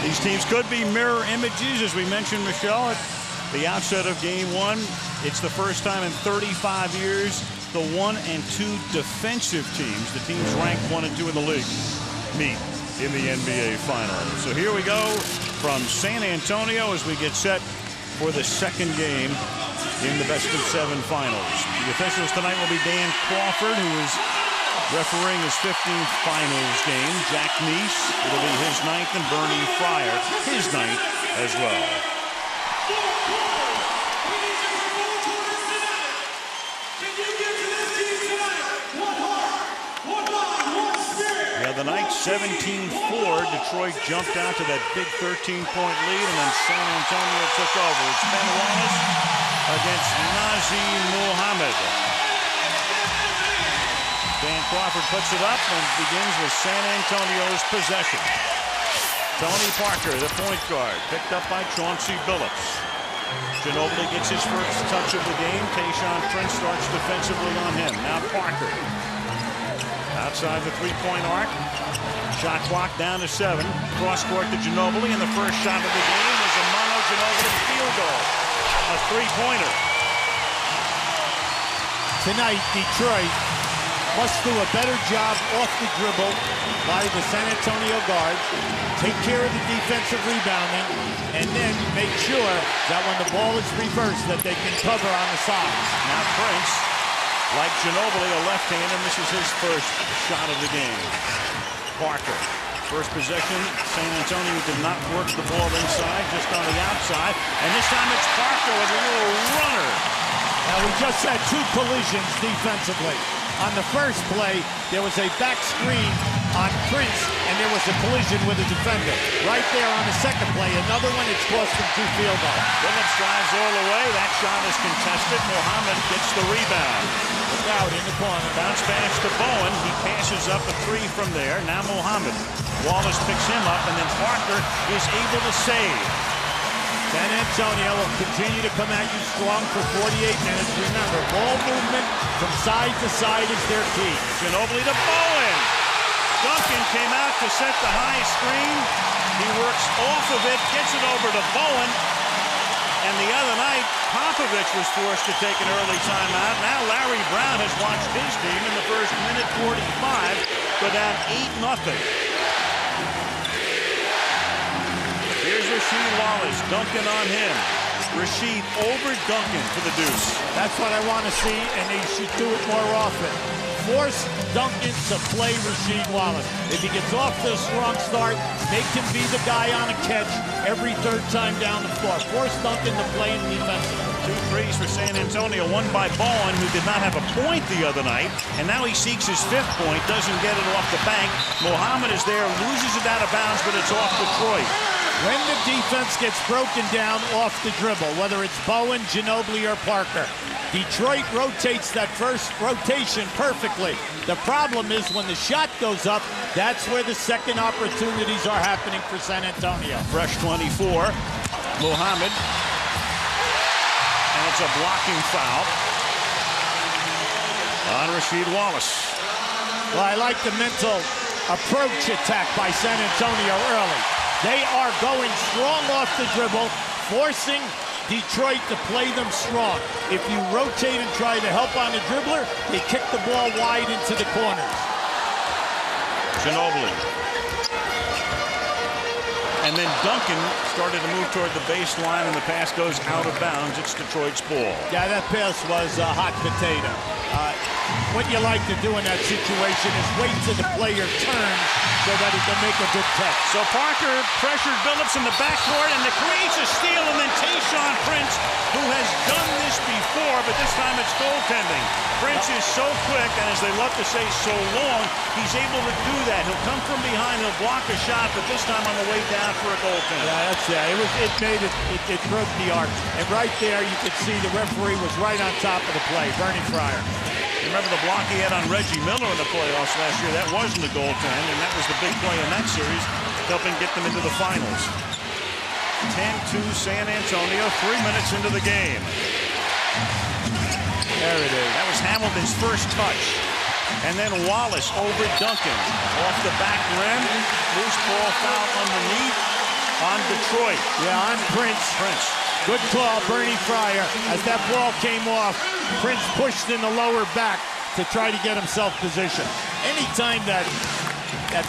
These teams could be mirror images, as we mentioned, Michelle, at the outset of Game 1. It's the first time in 35 years the 1 and 2 defensive teams, the teams ranked 1 and 2 in the league, meet in the NBA Finals. So here we go from San Antonio as we get set for the second game in the best-of-7 finals. The officials tonight will be Dan Crawford, who is refereeing his 15th finals game. Jack Neese, it'll be his 9th, and Bernie Fryer, his 9th as well. Yeah, the night 17-4, Detroit jumped out to that big 13-point lead, and then San Antonio took over. It's Ben Wallace against Nazir Mohammed. Dan Crawford puts it up and begins with San Antonio's possession. Tony Parker, the point guard, picked up by Chauncey Billups. Ginobili gets his first touch of the game. Tayshaun Prince starts defensively on him. Now Parker. Outside the three-point arc. Shot clock down to 7. Cross court to Ginobili, and the first shot of the game is a Manu Ginobili field goal. A three-pointer. Tonight, Detroit must do a better job off the dribble by the San Antonio guards, take care of the defensive rebounding, and then make sure that when the ball is reversed that they can cover on the sides. Now Prince, like Ginobili, a left-hander, and this is his first shot of the game. Parker, first possession, San Antonio did not work the ball inside, just on the outside, and this time it's Parker with a little runner. Now we just had 2 collisions defensively. On the first play, there was a back screen on Prince, and there was a collision with a defender. Right there on the second play, another one, it's cost him 2 field goals. Billups drives all the way. That shot is contested. Mohammed gets the rebound. Look out in the corner. Bounce pass to Bowen. He passes up a 3 from there. Now Mohammed. Wallace picks him up, and then Parker is able to save. San Antonio will continue to come at you strong for 48 minutes. Remember, ball movement from side to side is their key. Ginobili to Bowen. Duncan came out to set the high screen. He works off of it, gets it over to Bowen. And the other night, Popovich was forced to take an early timeout. Now Larry Brown has watched his team in the first minute 45 go down 8-0. Here's Rasheed Wallace, Duncan on him. Rasheed over Duncan for the deuce. That's what I want to see, and they should do it more often. Force Duncan to play Rasheed Wallace. If he gets off to a strong start, make him be the guy on a catch every third time down the floor. Force Duncan to play in defensively. 2 threes for San Antonio, one by Bowen, who did not have a point the other night, and now he seeks his 5th point, doesn't get it off the bank. Mohammed is there, loses it out of bounds, but it's off Detroit. When the defense gets broken down off the dribble, whether it's Bowen, Ginobili, or Parker, Detroit rotates that first rotation perfectly. The problem is when the shot goes up, that's where the second opportunities are happening for San Antonio. Fresh 24, Mohammed. And it's a blocking foul on Rasheed Wallace. Well, I like the mental approach attack by San Antonio early. They are going strong off the dribble, forcing Detroit to play them strong. If you rotate and try to help on the dribbler, they kick the ball wide into the corners. Ginobili. And then Duncan started to move toward the baseline, and the pass goes out of bounds. It's Detroit's ball. Yeah, that pass was a hot potato. What you like to do in that situation is wait till the player turns so that he can make a good catch. So Parker pressured Billups in the backcourt, and it creates a steal, and then Tayshaun Prince, who has done this before, but this time it's goaltending. Prince is so quick, and as they love to say, so long, he's able to do that. He'll come from behind, he'll block a shot, but this time on the way down for a goaltender. Yeah, that's it. It broke the arc. And right there, you could see the referee was right on top of the play, Bernie Fryer. Remember the block he had on Reggie Miller in the playoffs last year? That wasn't a goaltend, and that was the big play in that series, helping get them into the finals. 10-2 San Antonio, 3 minutes into the game. There it is. That was Hamilton's first touch. And then Wallace over Duncan. Off the back rim. Loose ball foul underneath. Detroit. Yeah, on Prince. Good call, Bernie Fryer. As that ball came off, Prince pushed in the lower back to try to get himself positioned. Anytime that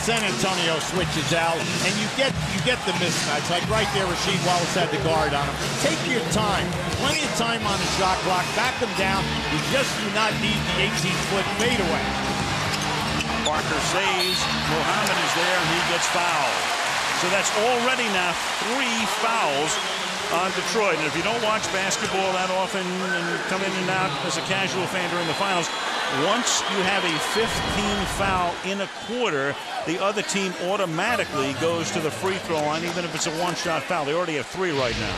San Antonio switches out, and you get the mismatch, like right there, Rasheed Wallace had the guard on him. Take your time. Plenty of time on the shot clock. Back him down. You just do not need the 18-foot fadeaway. Parker saves. Muhammad is there, and he gets fouled. So that's already now 3 fouls on Detroit. And if you don't watch basketball that often and come in and out as a casual fan during the finals, once you have a 15 foul in a quarter, the other team automatically goes to the free throw line, even if it's a one-shot foul. They already have 3 right now.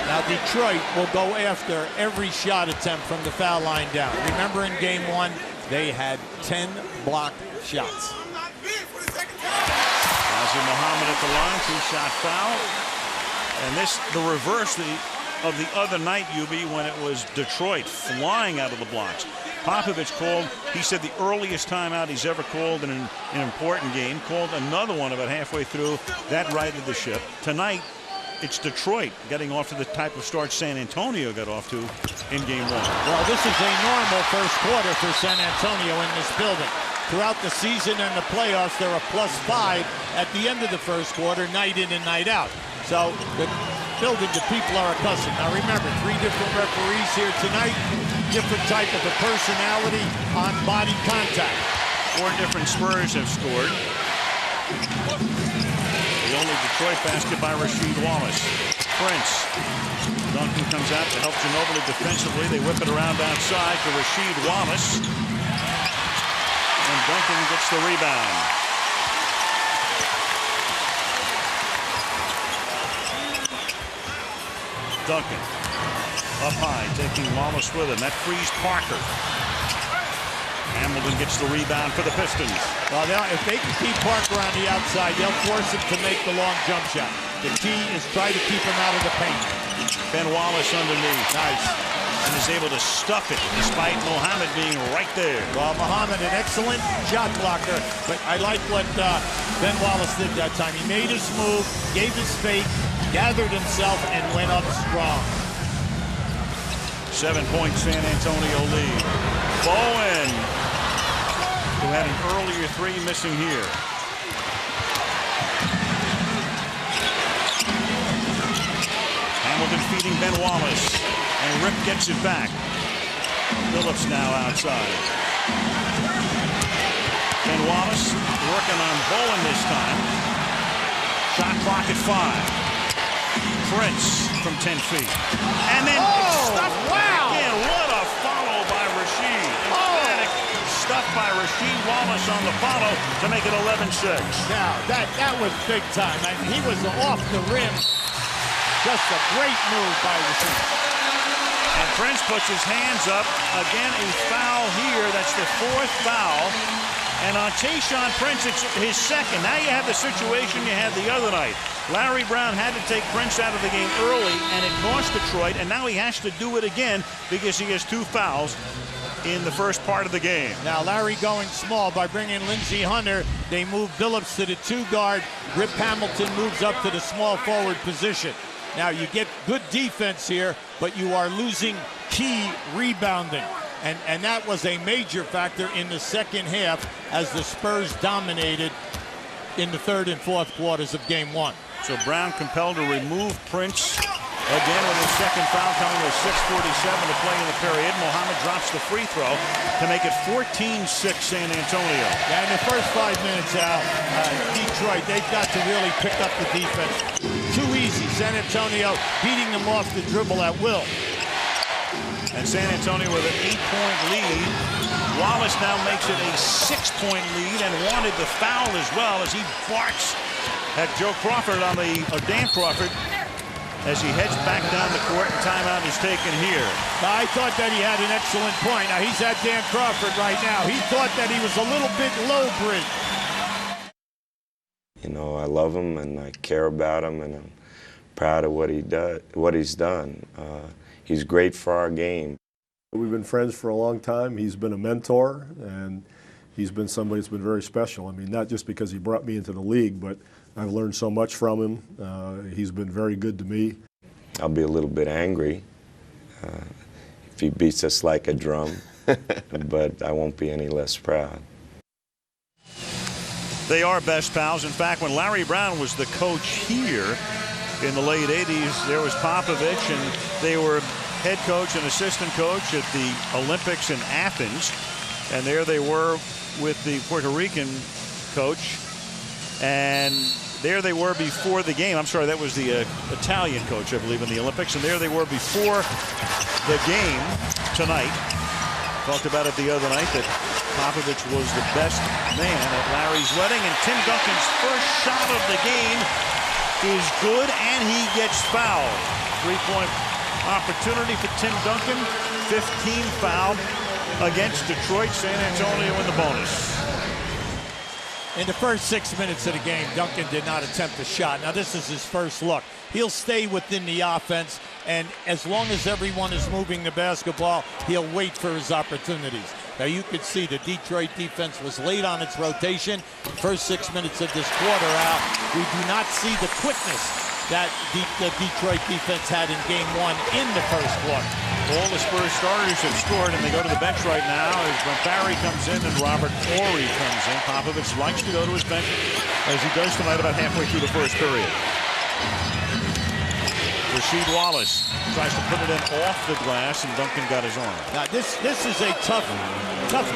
Now Detroit will go after every shot attempt from the foul line down. Remember in game 1, they had 10 blocked shots. Nazir Muhammad at the line, 2-shot foul. And this, the reverse of the other night, UB, when it was Detroit flying out of the blocks. Popovich called, he said the earliest timeout he's ever called in an important game, called another one about halfway through. That righted the ship. Tonight, it's Detroit getting off to the type of start San Antonio got off to in game 1. Well, this is a normal first quarter for San Antonio in this building. Throughout the season and the playoffs, they're a +5 at the end of the first quarter, night in and night out. So the building, the people are accustomed. Now remember, 3 different referees here tonight, different type of a personality on body contact. 4 different Spurs have scored. The only Detroit basket by Rasheed Wallace. Prince. Duncan comes out to help Ginobili defensively. They whip it around outside to Rasheed Wallace. And Duncan gets the rebound. Duncan up high, taking Wallace with him. That frees Parker. Hamilton gets the rebound for the Pistons. Well, if they can keep Parker on the outside, they'll force him to make the long jump shot. The key is try to keep him out of the paint. Ben Wallace underneath. Nice. And is able to stuff it despite Muhammad being right there. Well, Muhammad, an excellent shot blocker, but I like what Ben Wallace did that time. He made his move, gave his fake, gathered himself, and went up strong. 7-point San Antonio lead. Bowen, who had an earlier 3 missing here. Hamilton feeding Ben Wallace. And Rip gets it back. Phillips now outside. Ben Wallace working on Bowen this time. Shot clock at 5. Prince from 10 feet. And then stuffed back in. What a follow by Rasheed. Emphatic stuff by Rasheed Wallace on the follow to make it 11-6. Now, that was big time. I mean, he was off the rim. Just a great move by Rasheed. And Prince puts his hands up. Again, a foul here. That's the 4th foul. And on Tayshaun Prince, it's his 2nd. Now you have the situation you had the other night. Larry Brown had to take Prince out of the game early, and it cost Detroit. And now he has to do it again because he has 2 fouls in the first part of the game. Now Larry going small by bringing Lindsey Hunter. They move Billups to the 2 guard. Rip Hamilton moves up to the small forward position. Now you get good defense here, but you are losing key rebounding. And that was a major factor in the second half as the Spurs dominated in the 3rd and 4th quarters of game 1. So Brown compelled to remove Prince again with his 2nd foul coming with 6:47 to play in the period. Muhammad drops the free throw to make it 14-6 San Antonio. Yeah, in the first 5 minutes, Al, Detroit, they've got to really pick up the defense. Too easy. San Antonio beating them off the dribble at will. And San Antonio with an 8-point lead. Wallace now makes it a 6-point lead and wanted the foul as well as he barks at Joe Crawford on the, Dan Crawford, as he heads back down the court, and timeout is taken here. I thought that he had an excellent point. Now he's at Dan Crawford right now. He thought that he was a little bit low bridge. You know, I love him and I care about him, and I'm proud of what he's done. He's great for our game. We've been friends for a long time. He's been a mentor, and he's been somebody that's been very special. I mean, not just because he brought me into the league, but I've learned so much from him. He's been very good to me. I'll be a little bit angry if he beats us like a drum, but I won't be any less proud. They are best pals. In fact, when Larry Brown was the coach here in the late 80s, there was Popovich, and they were head coach and assistant coach at the Olympics in Athens. And there they were with the Puerto Rican coach. And there they were before the game. I'm sorry, that was the Italian coach, I believe, in the Olympics. And there they were before the game tonight. Talked about it the other night that Popovich was the best man at Larry's wedding. And Tim Duncan's first shot of the game is good, and he gets fouled. Three-point opportunity for Tim Duncan. 15 fouled against Detroit. San Antonio in the bonus. In the first 6 minutes of the game, Duncan did not attempt a shot. Now, this is his first look. He'll stay within the offense, and as long as everyone is moving the basketball, he'll wait for his opportunities. Now, you could see the Detroit defense was late on its rotation. First 6 minutes of this quarter out, we do not see the quickness that the Detroit defense had in game one in the first quarter. All the Spurs starters have scored, and they go to the bench right now as Barry comes in and Robert Horry comes in. Popovich likes to go to his bench, as he does tonight about halfway through the first period. Rasheed Wallace tries to put it in off the glass, and Duncan got his arm. Now, this is a tough cover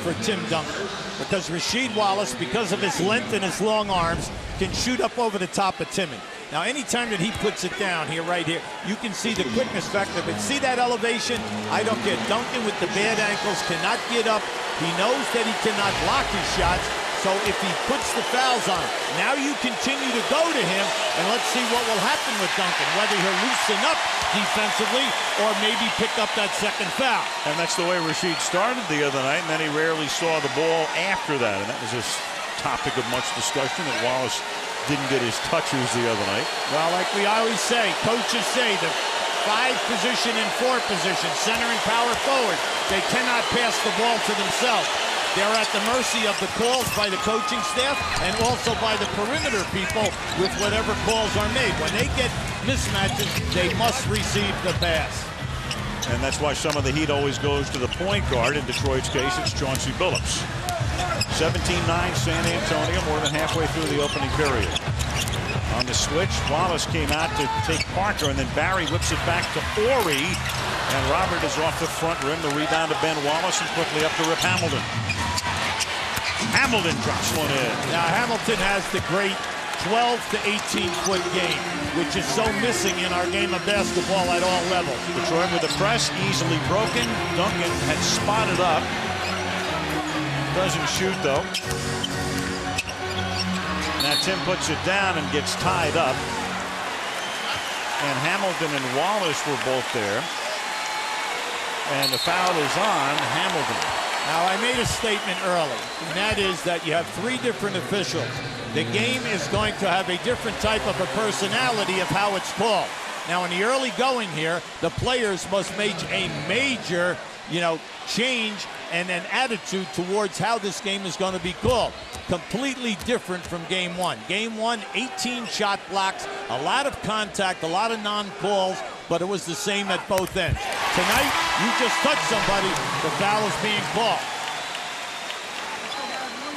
for Tim Duncan, because Rasheed Wallace, because of his length and his long arms, can shoot up over the top of Timmy. Now, anytime that he puts it down here, right here, you can see the quickness factor. But see that elevation? I don't get Duncan with the bad ankles, cannot get up. He knows that he cannot block his shots. So if he puts the fouls on, now you continue to go to him, and let's see what will happen with Duncan, whether he'll loosen up defensively or maybe pick up that second foul. And that's the way Rasheed started the other night, and then he rarely saw the ball after that. And that was a topic of much discussion, that Wallace didn't get his touches the other night. Well, like we always say, coaches say, the 5 position and 4 position, center and power forward, they cannot pass the ball to themselves. They're at the mercy of the calls by the coaching staff and also by the perimeter people with whatever calls are made. When they get mismatches, they must receive the pass. And that's why some of the heat always goes to the point guard. In Detroit's case, it's Chauncey Billups. 17-9 San Antonio, more than halfway through the opening period. On the switch, Wallace came out to take Parker, and then Barry whips it back to Horry. And Robert is off the front rim. The rebound to Ben Wallace, and quickly up to Rip Hamilton. Hamilton drops one in. Now, Hamilton has the great 12 to 18-foot game, which is so missing in our game of basketball at all levels. Detroit with the press, easily broken. Duncan had spotted up. Doesn't shoot, though. Now Tim puts it down and gets tied up. And Hamilton and Wallace were both there. And the foul is on Hamilton. Now, I made a statement early, and that is that you have 3 different officials. The game is going to have a different type of a personality of how it's called. Now, in the early going here, the players must make a major, change and an attitude towards how this game is going to be called. Completely different from game one. Game one, 18 shot blocks, a lot of contact, a lot of non-calls, but it was the same at both ends. Tonight, you just touched somebody, the foul is being called.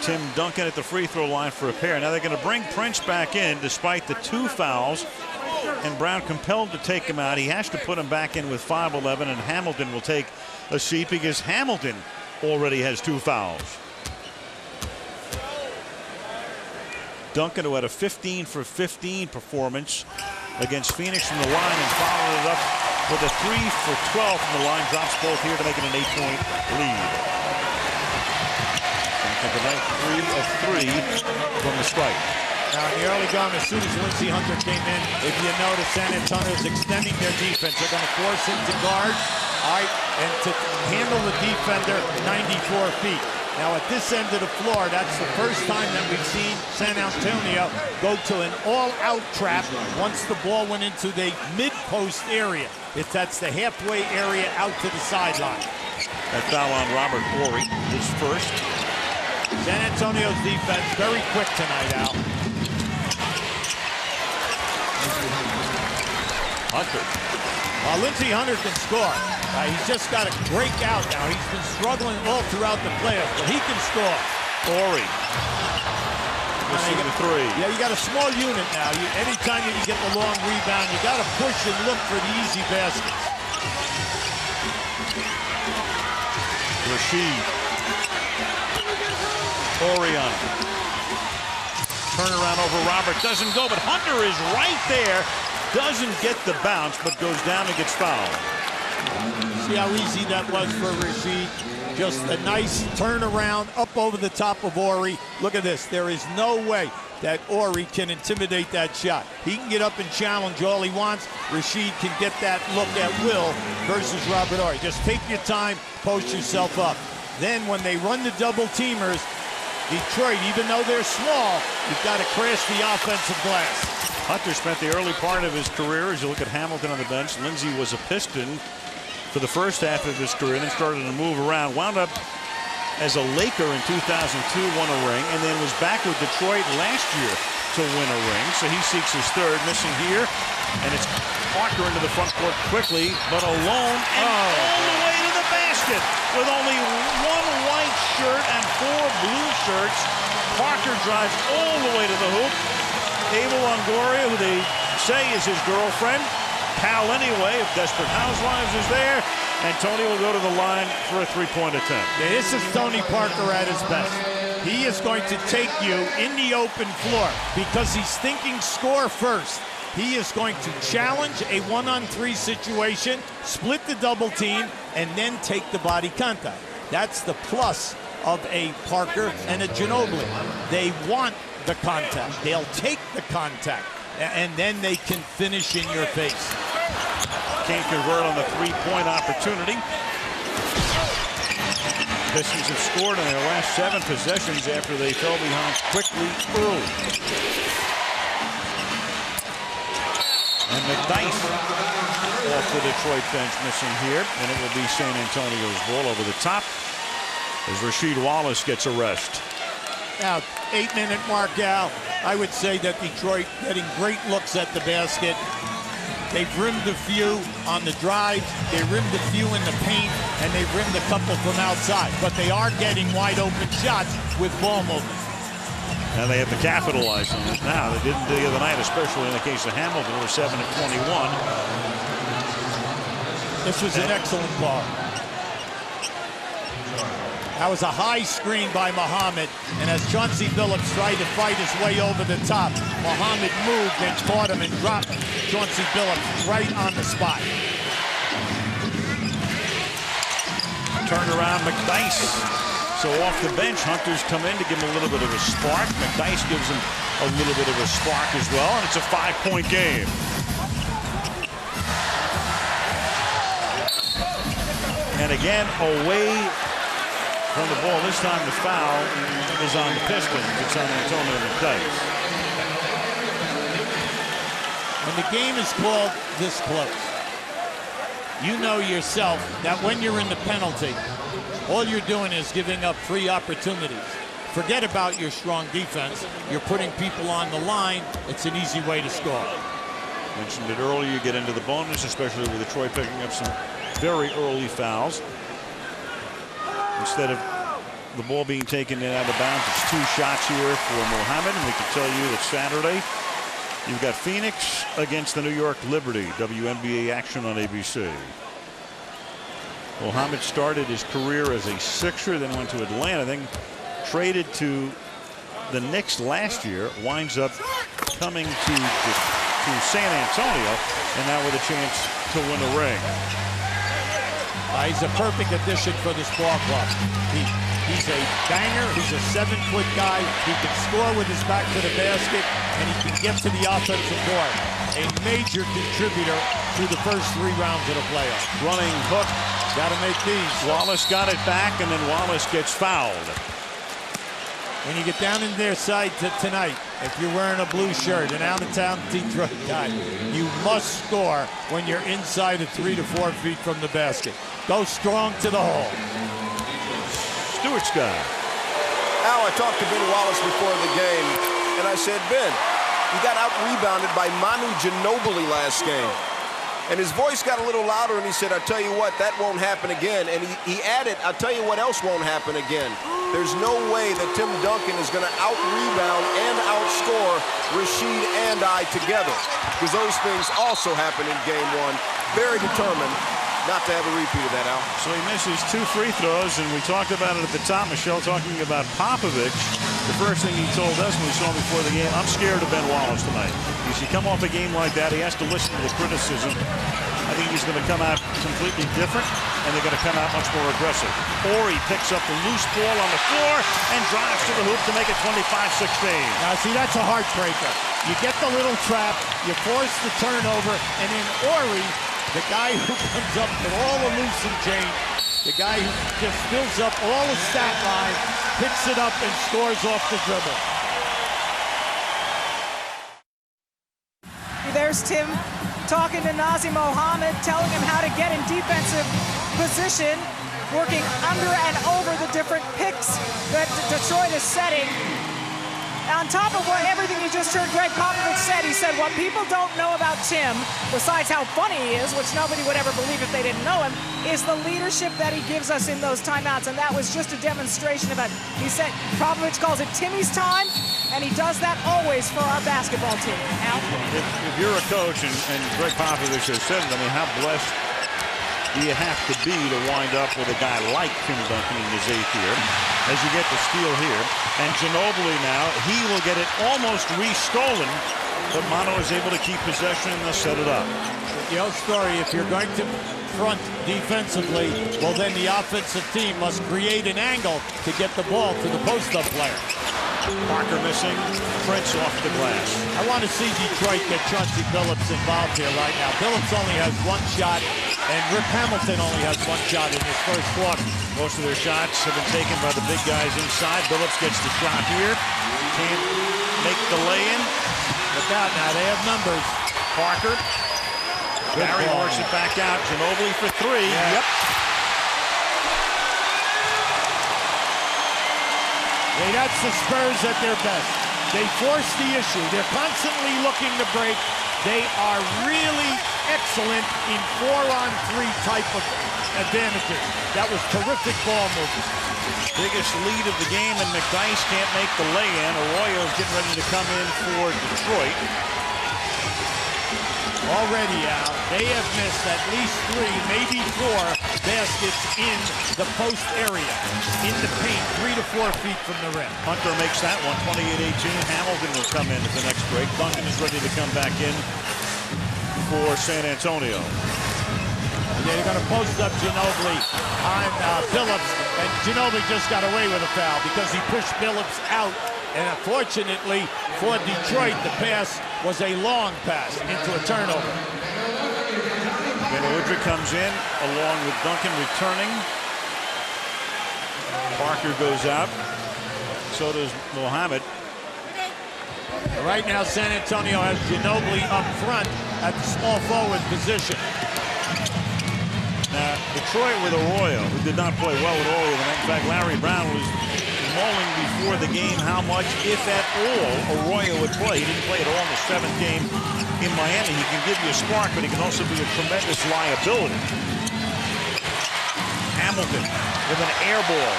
Tim Duncan at the free throw line for a pair. Now they're going to bring Prince back in despite the 2 fouls, and Brown compelled to take him out. He has to put him back in with 5'11", and Hamilton will take a seat because Hamilton already has 2 fouls. Duncan, who had a 15 for 15 performance against Phoenix from the line and followed it up with a 3 for 12 from the line, drops both here to make it an 8-point lead. Duncan tonight 3 of 3 from the stripe. Now, in the early going, as soon as Lindsey Hunter came in, if you notice, San Antonio is extending their defense. They're going to force him to guard, all right, and to handle the defender 94 feet. Now, at this end of the floor, that's the first time that we've seen San Antonio go to an all-out trap once the ball went into the mid-post area. That's the halfway area out to the sideline. That foul on Robert Horry, his first. San Antonio's defense very quick tonight, Al. Hunter. Lindsey Hunter can score. He's just got to break out now. He's been struggling all throughout the playoffs, but he can score. Horry. Missing the three. Yeah, you got a small unit now. Anytime you get the long rebound, you got to push and look for the easy baskets. Rashid. Horry on him. Turnaround over Robert. Doesn't go, but Hunter is right there. Doesn't get the bounce, but goes down and gets fouled. See how easy that was for Rashid? Just a nice turnaround up over the top of Horry. Look at this. There is no way that Horry can intimidate that shot. He can get up and challenge all he wants. Rashid can get that look at will versus Robert Horry. Just take your time, post yourself up. Then when they run the double teamers, Detroit, even though they're small, you've got to crash the offensive glass. Hunter spent the early part of his career, as you look at Hamilton on the bench. Lindsey was a Piston for the first half of his career, then started to move around. Wound up as a Laker in 2002, won a ring, and then was back with Detroit last year to win a ring. So he seeks his third, missing here. And it's Parker into the front court quickly, but alone, and all the way to the basket. With only one white shirt and 4 blue shirts, Parker drives all the way to the hoop. Abel Longoria, who they say is his girlfriend, pal anyway, if Desperate Housewives is there, and Tony will go to the line for a three-point attempt. Yeah, this is Tony Parker at his best. He is going to take you in the open floor because he's thinking score first. He is going to challenge a 1-on-3 situation, split the double team, and then take the body contact. That's the plus of a Parker and a Ginobili. They want the contact. They'll take the contact, and then they can finish in your face. Can't convert on the three-point opportunity. Pistons have scored in their last 7 possessions after they fell behind quickly early. And McDyess off the Detroit bench, missing here, and it will be San Antonio's ball over the top as Rasheed Wallace gets a rest. Now, 8-minute mark, Al. I would say that Detroit getting great looks at the basket. They've rimmed a few on the drive, they rimmed a few in the paint, and they've rimmed a couple from outside. But they are getting wide open shots with ball movement. And they have to capitalize on it now. They didn't the other night, especially in the case of Hamilton, who were 7 of 21. This was an excellent ball. That was a high screen by Muhammad, and as Chauncey Billups tried to fight his way over the top, Muhammad moved and caught him and dropped Chauncey Billups right on the spot. Turned around McDyess. So off the bench, Hunter's come in to give him a little bit of a spark. McDyess gives him a little bit of a spark as well, and it's a 5-point game. And again, away from the ball. This time the foul is on the Pistons. It's on Antonio McDyess. When the game is called this close, you know yourself that when you're in the penalty, all you're doing is giving up free opportunities. Forget about your strong defense. You're putting people on the line. It's an easy way to score. Mentioned it earlier, you get into the bonus, especially with Detroit picking up some very early fouls. Instead of the ball being taken in out of bounds, it's 2 shots here for Mohammed. And we can tell you that Saturday, you've got Phoenix against the New York Liberty. WNBA action on ABC. Mohammed started his career as a Sixer, then went to Atlanta, then traded to the Knicks last year, winds up coming to San Antonio, and now with a chance to win a ring. He's a perfect addition for this ball club. He's a banger. He's a 7-foot guy. He can score with his back to the basket, and he can get to the offensive board. A major contributor through the first 3 rounds of the playoffs. Running hook. Got to make these. Wallace got it back, and then Wallace gets fouled. When you get down in their side tonight, if you're wearing a blue shirt, an out-of-town Detroit guy, you must score when you're inside of 3 to 4 feet from the basket. Go strong to the hole. Stuart Scott. Al, I talked to Ben Wallace before the game, and I said, Ben, He got out-rebounded by Manu Ginobili last game. And his voice got a little louder, and he said, "I'll tell you what, that won't happen again." And he added, "I'll tell you what else won't happen again. There's no way that Tim Duncan is going to out-rebound and outscore Rasheed and I together." Because those things also happen in game one. Very determined not to have a repeat of that, Al. So he misses 2 free throws, and we talked about it at the top, Michelle, talking about Popovich. The first thing he told us when we saw him before the game, "I'm scared of Ben Wallace tonight." Because you come off a game like that, he has to listen to the criticism. I think he's going to come out completely different, and they're going to come out much more aggressive. Or he picks up the loose ball on the floor and drives to the hoop to make it 25-16. Now, see, that's a heartbreaker. You get the little trap, you force the turnover, and then Ori, the guy who comes up with all the loose and change, the guy who just fills up all the stat lines, picks it up and scores off the dribble. There's Tim talking to Nazr Mohammed, telling him how to get in defensive position, working under and over the different picks that Detroit is setting. On top of everything you just heard Greg Popovich said, he said what people don't know about Tim, besides how funny he is, which nobody would ever believe if they didn't know him, is the leadership that he gives us in those timeouts. And that was just a demonstration of it. He said, Popovich calls it Timmy's time, and he does that always for our basketball team. Al? If you're a coach, and Greg Popovich has said it, I mean, how blessed do you have to be to wind up with a guy like Tim Duncan in his 8th year, as you get the steal here. And Ginobili now, he will get it almost re-stolen, but Manu is able to keep possession and they'll set it up. You know, Story, if you're going to front defensively, well, then the offensive team must create an angle to get the ball to the post-up player. Parker missing, Prince off the glass. I want to see Detroit get Chauncey Billups involved here right now. Billups only has 1 shot, and Rip Hamilton only has 1 shot in his first quarter. Most of their shots have been taken by the big guys inside. Billups gets the shot here. Can't make the lay-in. Look out now, they have numbers. Parker. Barry works it back out. Ginobili for 3. Yeah. Yep. Hey, that's the Spurs at their best. They force the issue. They're constantly looking to break. They are really excellent in 4-on-3 type of advantages. That was terrific ball movement. Biggest lead of the game, and McDyess can't make the lay-in. Arroyo's getting ready to come in for Detroit. Already, Al, they have missed at least 3, maybe 4 baskets in the post area, in the paint, 3 to 4 feet from the rim. Hunter makes that one, 28-18. Hamilton will come in at the next break. Duncan is ready to come back in for San Antonio. They're going to post up Ginobili on Billups, and Ginobili just got away with a foul because he pushed Billups out. And unfortunately for Detroit, the pass was a long pass into a turnover. Woodrick comes in along with Duncan returning. Parker goes out. So does Mohammed. Right now, San Antonio has Ginobili up front at the small forward position. Now, Detroit with Arroyo, who did not play well at all with him. In fact, Larry Brown was mulling before the game how much, if at all, Arroyo would play. He didn't play at all in the 7th game in Miami. He can give you a spark, but he can also be a tremendous liability. Hamilton with an air ball.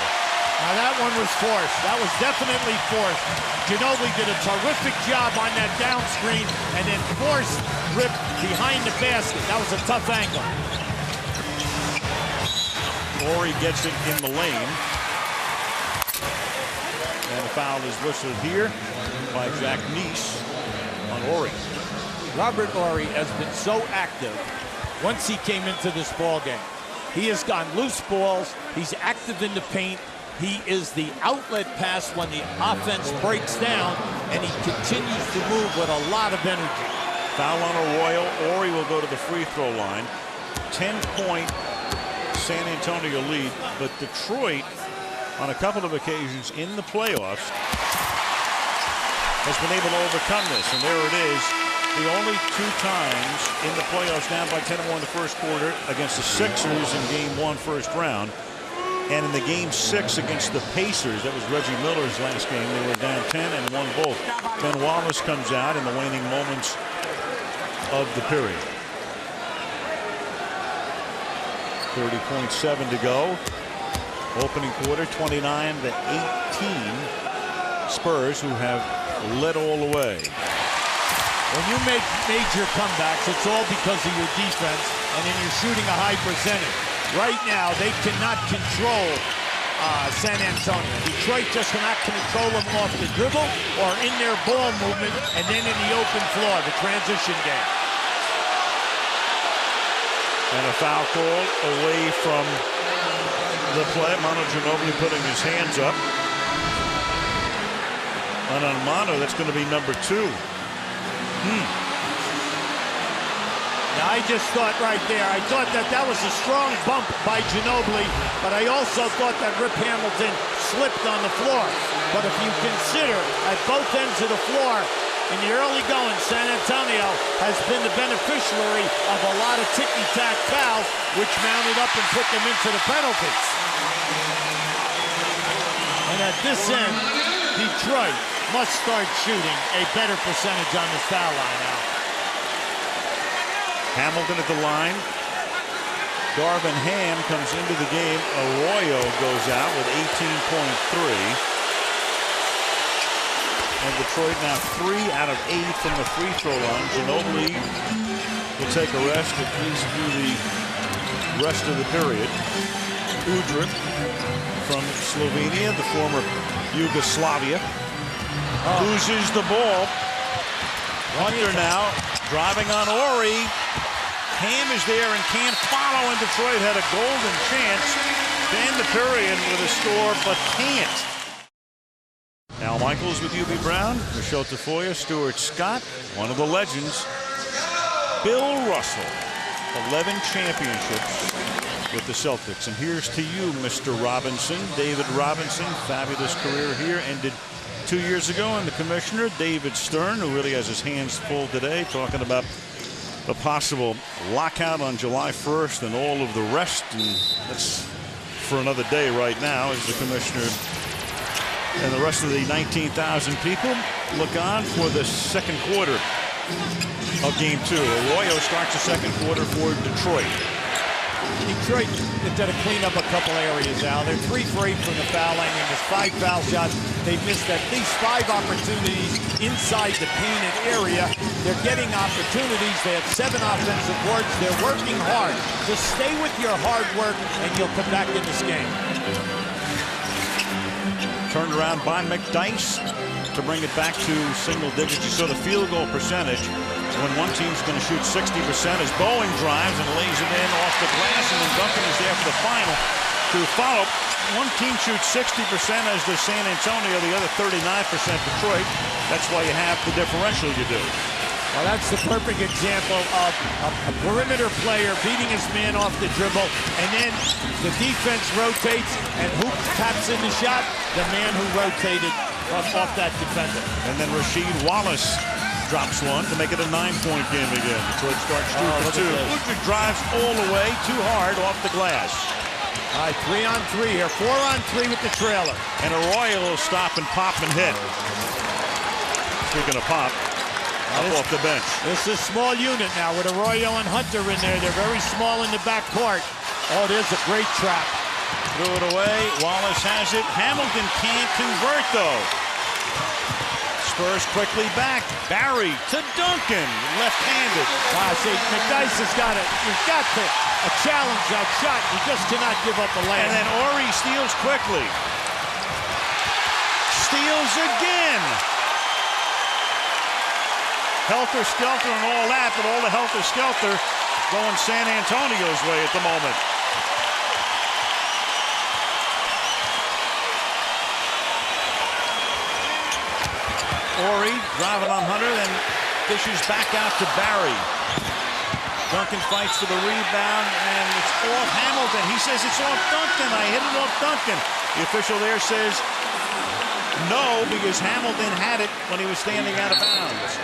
Now that one was forced. That was definitely forced. Ginobili did a terrific job on that down screen and then forced Rip behind the basket. That was a tough angle. Ori gets it in the lane. And the foul is whistled here by Jack Neese on Ori. Robert Ori has been so active once he came into this ball game. He has gotten loose balls. He's active in the paint. He is the outlet pass when the offense breaks down, and he continues to move with a lot of energy. Foul on Arroyo. Ori will go to the free throw line. 10-point San Antonio lead, but Detroit, on a couple of occasions in the playoffs, has been able to overcome this. And there it is. The only 2 times in the playoffs down by 10 or more in the first quarter against the Sixers in game 1 first round. And in the game 6 against the Pacers, that was Reggie Miller's last game, they were down 10 and won both. Ben Wallace comes out in the waning moments of the period. 30.7 to go. Opening quarter, 29-18. Spurs, who have led all the way. When you make major comebacks, it's all because of your defense, and then you're shooting a high percentage. Right now, they cannot control San Antonio. Detroit just cannot control them off the dribble or in their ball movement, and then in the open floor, the transition game. And a foul call away from the play. Manu Ginobili putting his hands up. And on Manu, that's going to be number 2. Now, I just thought right there, I thought that was a strong bump by Ginobili, but I also thought that Rip Hamilton slipped on the floor. But if you consider at both ends of the floor, in the early going, San Antonio has been the beneficiary of a lot of ticky-tack fouls, which mounted up and put them into the penalties. And at this end, Detroit must start shooting a better percentage on the foul line now. Hamilton at the line. Darvin Ham comes into the game. Arroyo goes out with 18.3. And Detroit now 3 out of 8 from the free throw line. Ginobili will take a rest at least through the rest of the period. Udrih from Slovenia, the former Yugoslavia, loses the ball. Hunter now driving on Ori. Ham is there and can't follow, and Detroit had a golden chance to end the period with a score, but can't. Al Michaels with UB Brown, Michelle Tafoya, Stuart Scott, one of the legends, Bill Russell, 11 championships with the Celtics. And here's to you, Mr. Robinson. David Robinson, fabulous career here, ended 2 years ago. And the commissioner, David Stern, who really has his hands full today, talking about the possible lockout on July 1st and all of the rest. And that's for another day right now, as the commissioner and the rest of the 19,000 people look on for the second quarter of Game 2. Arroyo starts the second quarter for Detroit. Detroit got to clean up a couple areas, Al. They're 3 for 8 from the foul line, and there's 5 foul shots. They've missed at least 5 opportunities inside the painted area. They're getting opportunities. They have 7 offensive boards. They're working hard. Just stay with your hard work, and you'll come back in this game. Turned around by McDyess to bring it back to single digits. You saw the field goal percentage when one team's going to shoot 60% as Bowen drives and lays it in off the glass, and then Duncan is there for the final to follow. One team shoots 60% as does San Antonio, the other 39% Detroit. That's why you have the differential you do. Well, that's the perfect example of a perimeter player beating his man off the dribble, and then the defense rotates, and who taps in the shot? The man who rotated off that defender. And then Rasheed Wallace drops one to make it a 9-point game again. Detroit starts 2 for 2. Udrih drives all the way, too hard off the glass. All right, 3 on 3 here, 4 on 3 with the trailer. And Arroyo will stop and pop and hit. Speaking of pop, off the bench. This is a small unit now with Arroyo and Hunter in there. They're very small in the backcourt. Oh, there's a great trap. Threw it away. Wallace has it. Hamilton can't convert, though. Spurs quickly back. Barry to Duncan, left-handed. Wow, see, McDyess has got it. You've got to challenge that shot. You just cannot give up a layup. And then Ori steals quickly. Steals again. Helter-skelter and all that, but all the helter-skelter going San Antonio's way at the moment. Ori driving on Hunter, then dishes back out to Barry. Duncan fights for the rebound, and it's off Hamilton. He says it's off Duncan. I hit it off Duncan. The official there says no, because Hamilton had it when he was standing out of bounds.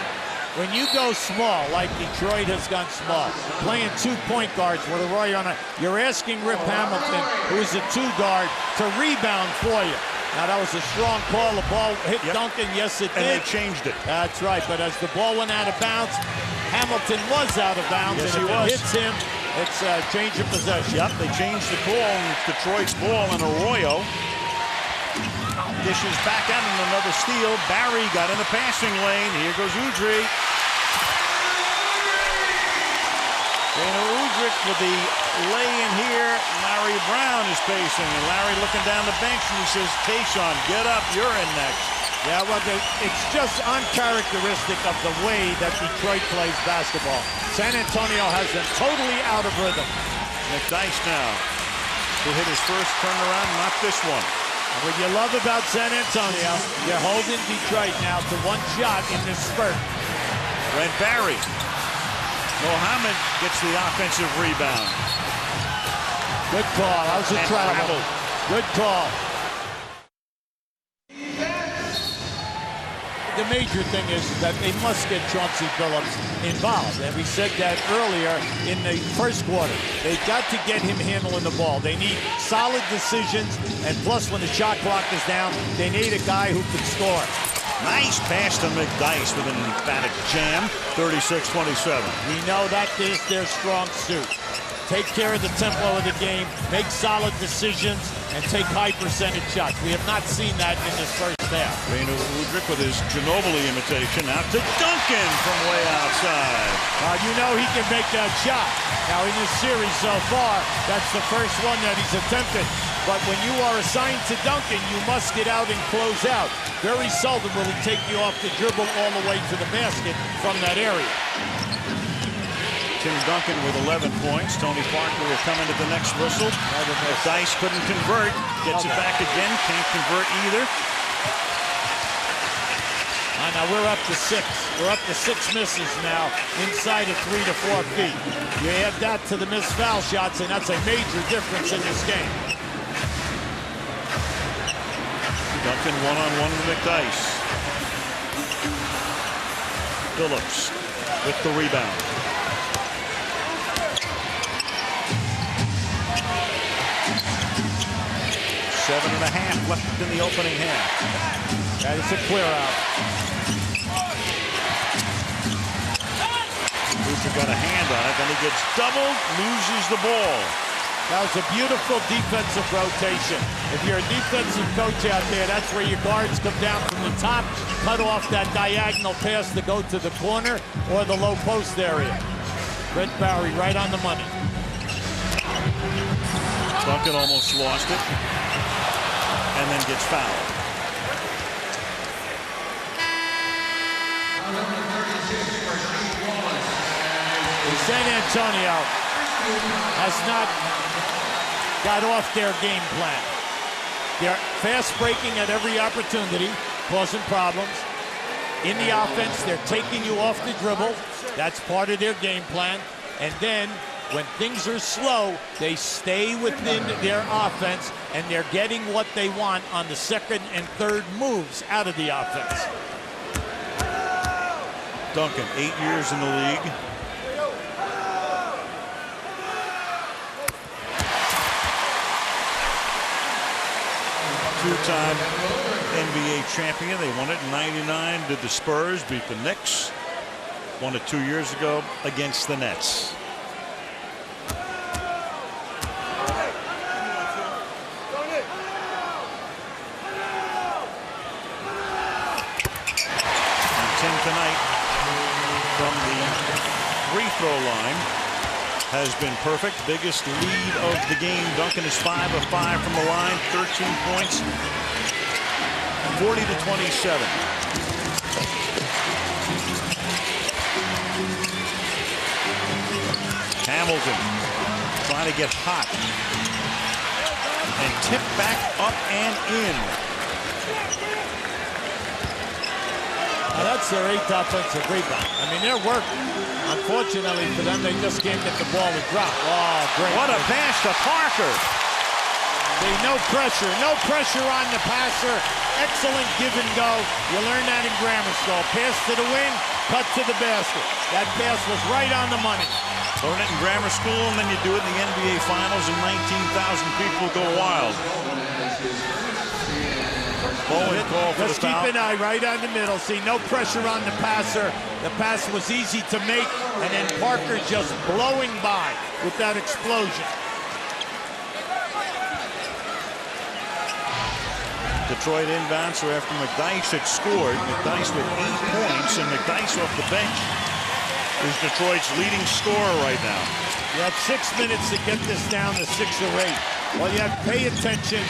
when you go small, like Detroit has gone small, playing 2 point guards with a Roy on it, you're asking Rip Hamilton, who's a 2 guard, to rebound for you. Now, that was a strong call. The ball hit Duncan. Yes, it did. And they changed it. That's right. But as the ball went out of bounds, Hamilton was out of bounds. Yes, and he if was. it hits him, it's a change of possession. Yep, they changed the call. And it's Detroit's ball, and Arroyo dishes back out in another steal. Barry got in the passing lane. Here goes Udrih. Udrih with the lay-in here. Larry Brown is pacing, and Larry looking down the bench, and he says, Tayshaun, get up, you're in next. Yeah, well, it's just uncharacteristic of the way that Detroit plays basketball. San Antonio has them totally out of rhythm. McDyess now, who hit his first turnaround, not this one. And what you love about San Antonio, you're holding Detroit now to 1 shot in this spurt. Brent Barry. Mohammed gets the offensive rebound. Good call. That was a travel. Good call. The major thing is that they must get Chauncey Billups involved. And we said that earlier in the first quarter. They've got to get him handling the ball. They need solid decisions. And plus, when the shot clock is down, they need a guy who can score. Nice pass to McDyess with an emphatic jam. 36-27. We know that is their strong suit. Take care of the tempo of the game, make solid decisions, and take high percentage shots. We have not seen that in this first half. Udrih with his Ginobili imitation out to Duncan from way outside. You know he can make that shot. Now in this series so far, that's the first one that he's attempted. But when you are assigned to Duncan, you must get out and close out. Very seldom will he take you off the dribble all the way to the basket from that area. Tim Duncan with 11 points. Tony Parker will come into the next whistle. Dice couldn't convert. Gets it back again. Can't convert either. Now we're up to 6. We're up to 6 misses now inside of 3 to 4 feet. You add that to the missed foul shots, and that's a major difference in this game. Duncan one-on-one with McDyess. Billups with the rebound. 7.5 left in the opening half. That is a clear out. Udrih got a hand on it, then he gets doubled, loses the ball. That was a beautiful defensive rotation. If you're a defensive coach out there, that's where your guards come down from the top, cut off that diagonal pass to go to the corner or the low post area. Brent Barry right on the money. Duncan almost lost it and then gets fouled. San Antonio has not got off their game plan. They're fast breaking at every opportunity, causing problems. In the offense, they're taking you off the dribble. That's part of their game plan. And then when things are slow, they stay within their offense, and they're getting what they want on the second and third moves out of the offense. Duncan, 8 years in the league. Two-time NBA champion. They won it in '99. Did the Spurs beat the Knicks? Won it 2 years ago against the Nets. And Tim tonight from the free throw line has been perfect. Biggest lead of the game. Duncan is 5 of 5 from the line. 13 points. 40-27. Hamilton trying to get hot. And tip back up and in. Now that's their 8th offensive rebound. I mean, they're working. Unfortunately for them, they just can't get the ball to drop. Oh, great. What a pass to Parker. See, no pressure on the passer. Excellent give and go. You learn that in grammar school. Pass to the wing, cut to the basket. That pass was right on the money. Learn it in grammar school, and then you do it in the NBA Finals, and 19,000 people go wild. Bowen call for the Just foul. keep an eye right on the middle. See, no pressure on the passer. The pass was easy to make, and then Parker just blowing by with that explosion. Detroit inbound, so after McDyess had scored, McDyess with 8 points, and McDyess off the bench is Detroit's leading scorer right now. You have 6 minutes to get this down to 6 or 8. Well, you have to pay attention,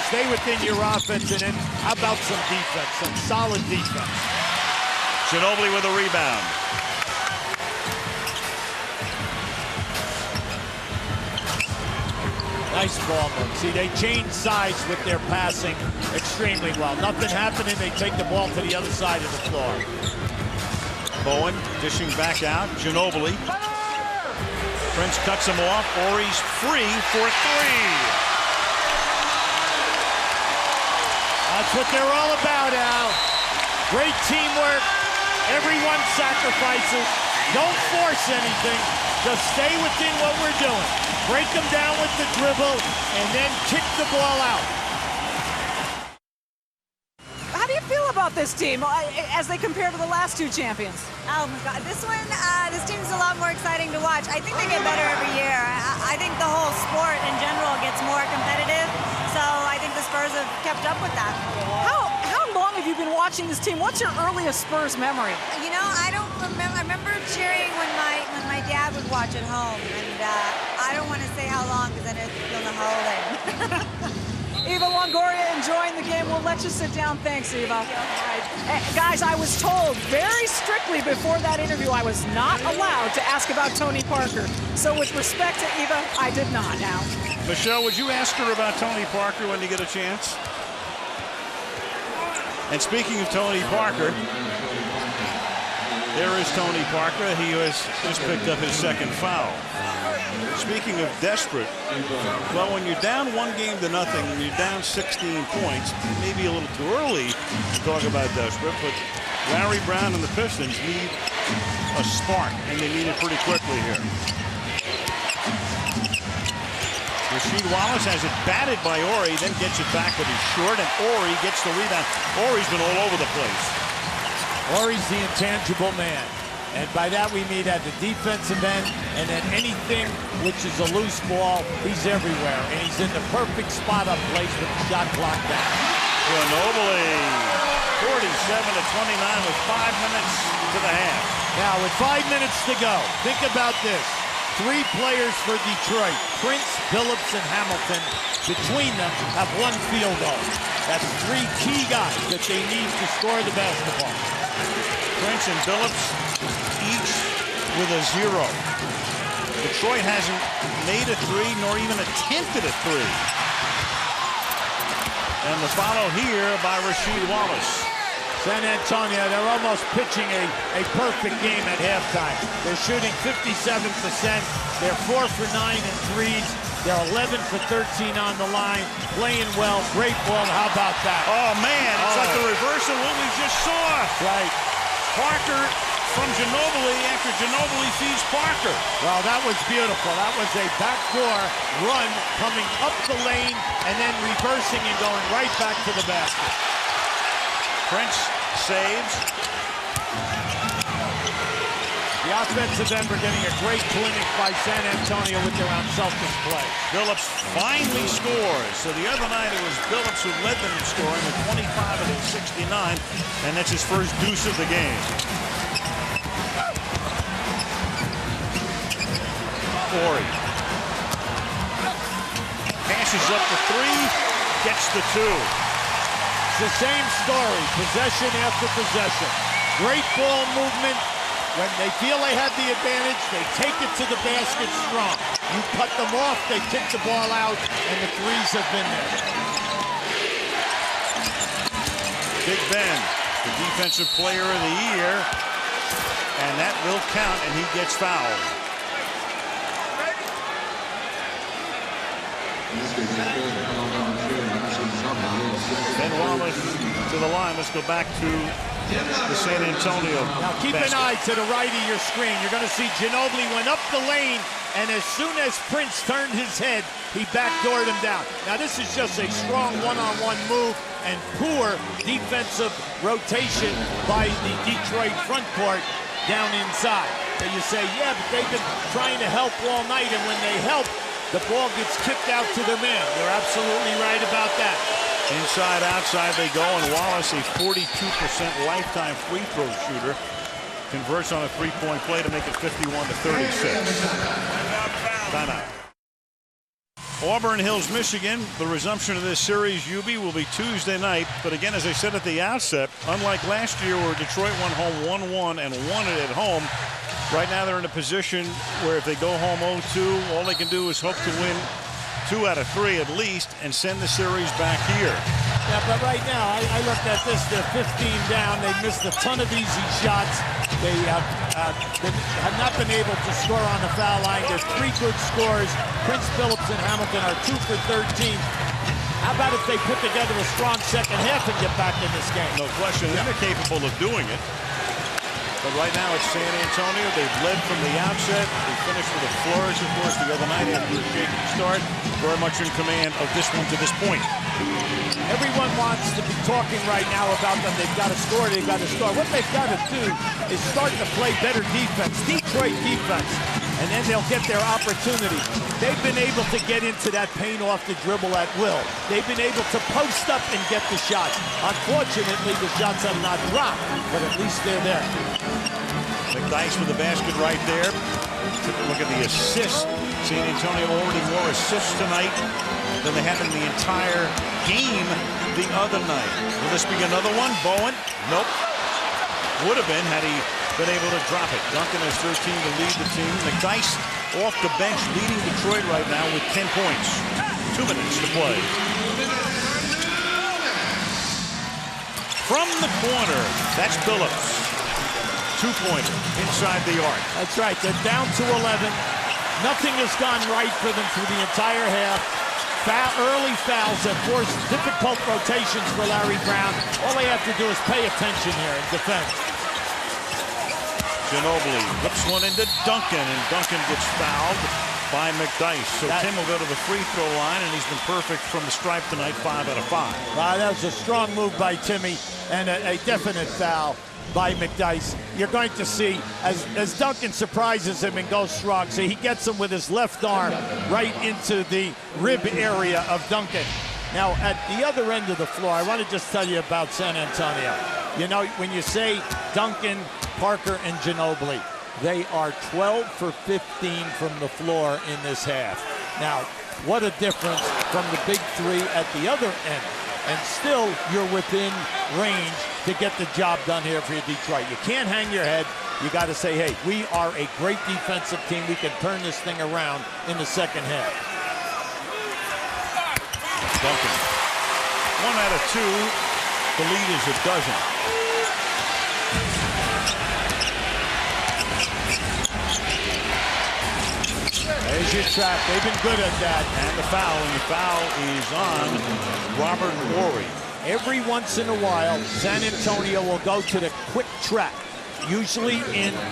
stay within your offense, and then how about some defense, some solid defense. Ginobili with a rebound. Nice ball move. See, they change sides with their passing extremely well. Nothing happening, they take the ball to the other side of the floor. Bowen dishing back out. Ginobili. Prince cuts him off. Horry's free for 3. That's what they're all about, Al. Great teamwork. Everyone sacrifices. Don't force anything. Just stay within what we're doing. Break them down with the dribble and then kick the ball out. How do you feel about this team as they compare to the last 2 champions? Oh my God, this team's a lot more exciting to watch. I think they get better every year. I think the whole sport in general gets more competitive, so I think the Spurs have kept up with that. How long have you been watching this team? What's your earliest Spurs memory? You know, I don't remember. I remember cheering when my dad would watch at home, and I don't want to say how long because I don't know how old I am. Eva Longoria enjoying the game. We'll let you sit down. Thanks, Eva. All right. Guys, I was told very strictly before that interview I was not allowed to ask about Tony Parker. So with respect to Eva, I did not now. Michelle, would you ask her about Tony Parker when you get a chance? And speaking of Tony Parker, there is Tony Parker. He has just picked up his 2nd foul. Speaking of desperate, well, when you're down 1-0 and you're down 16 points, maybe a little too early to talk about desperate, but Larry Brown and the Pistons need a spark, and they need it pretty quickly here. Rasheed Wallace has it batted by Horry, then gets it back, but he's short, and Horry gets the rebound. Horry's been all over the place. Horry's the intangible man. And by that we mean at the defensive end, and then anything which is a loose ball, he's everywhere. And he's in the perfect spot up place with the shot clock down. Ginobili, 47-29 with 5 minutes to the half. Now with 5 minutes to go, think about this. 3 players for Detroit, Prince, Billups, and Hamilton. Between them have 1 field goal. That's 3 key guys that they need to score the basketball. Prince and Billups each with a 0. Detroit hasn't made a 3 nor even attempted a 3. And the follow here by Rasheed Wallace. 샌안토니오, they're almost pitching a perfect game at halftime. They're shooting 57%. They're 4 for 9 in threes. They're 11 for 13 on the line. Playing well. Great ball. How about that? Oh, man. It's like the reverse of what we just saw. Right. Parker from Ginobili after Ginobili feeds Parker. Well, that was beautiful. That was a backdoor run coming up the lane and then reversing and going right back to the basket. Prince saves. The offensive end are getting a great clinic by 샌안토니오 with their unselfish play. Billups finally scores. So the other night it was Billups who led them in scoring with 25 of his 69, and that's his first deuce of the game. Horry passes up the 3, gets the 2. It's the same story, possession after possession. Great ball movement. When they feel they have the advantage, they take it to the basket strong. You cut them off, they kick the ball out, and the 3s have been there. Big Ben, the defensive player of the year, and that will count, and he gets fouled. This is the Ben Wallace to the line. Let's go back to the San Antonio. Now keep an eye to the right of your screen. You're going to see Ginobili went up the lane, and as soon as Prince turned his head, he backdoored him down. Now this is just a strong one-on-one move and poor defensive rotation by the Detroit front court down inside. So you say, yeah, but they've been trying to help all night, and when they help, the ball gets kicked out to the man. You're absolutely right about that. Inside, outside they go, and Wallace, a 42% lifetime free throw shooter, converts on a three-point play to make it 51-36. Timeout. Auburn Hills, Michigan. The resumption of this series, UB, will be Tuesday night. But again, as I said at the outset, unlike last year where Detroit went home 1-1 and won it at home, right now they're in a position where if they go home 0-2, all they can do is hope to win 2 out of 3 at least and send the series back here. Yeah, but right now, I looked at this. They're 15 down. They missed a ton of easy shots. They have not been able to score on the foul line. There's 3 good scores. Prince Phillips and Hamilton are 2 for 13. How about if they put together a strong second half and get back in this game? No question. They're capable of doing it. But right now it's San Antonio. They've led from the outset. They finished with a flourish, of course, the other night after a shaky start. Very much in command of this one to this point. Everyone wants to be talking right now about them. They've got to score. They've got to score. What they've got to do is start to play better defense, Detroit defense, and then they'll get their opportunity. They've been able to get into that paint off the dribble at will. They've been able to post up and get the shots. Unfortunately, the shots have not dropped, but at least they're there. McDyess with the basket right there. Took a look at the assists. San Antonio already more assists tonight than they had in the entire game the other night. Will this be another one? Bowen? Nope. Would have been had he been able to drop it. Duncan has 13 to lead the team. McDyess off the bench leading Detroit right now with 10 points. 2 minutes to play. From the corner, that's Phillips. 2-pointer inside the arc. That's right. They're down to 11. Nothing has gone right for them through the entire half. Early fouls that force difficult rotations for Larry Brown. All they have to do is pay attention here and defend. Ginobili whips one into Duncan, and Duncan gets fouled by McDyess. So Tim will go to the free throw line, and he's been perfect from the stripe tonight, 5 out of 5. That was a strong move by Timmy, and a definite foul by McDyess. You're going to see as Duncan surprises him and goes strong. So he gets him with his left arm right into the rib area of Duncan. Now at the other end of the floor, I want to just tell you about San Antonio. You know, when you say Duncan, Parker, and Ginobili, they are 12 for 15 from the floor in this half. Now, what a difference from the big 3 at the other end. And still, you're within range to get the job done here for Detroit. You can't hang your head. You got to say, hey, we are a great defensive team. We can turn this thing around in the second half. Duncan. 1 out of 2. The lead is a dozen. There's your trap. They've been good at that. And the foul is on Robert Horry. Every once in a while, San Antonio will go to the quick trap. Usually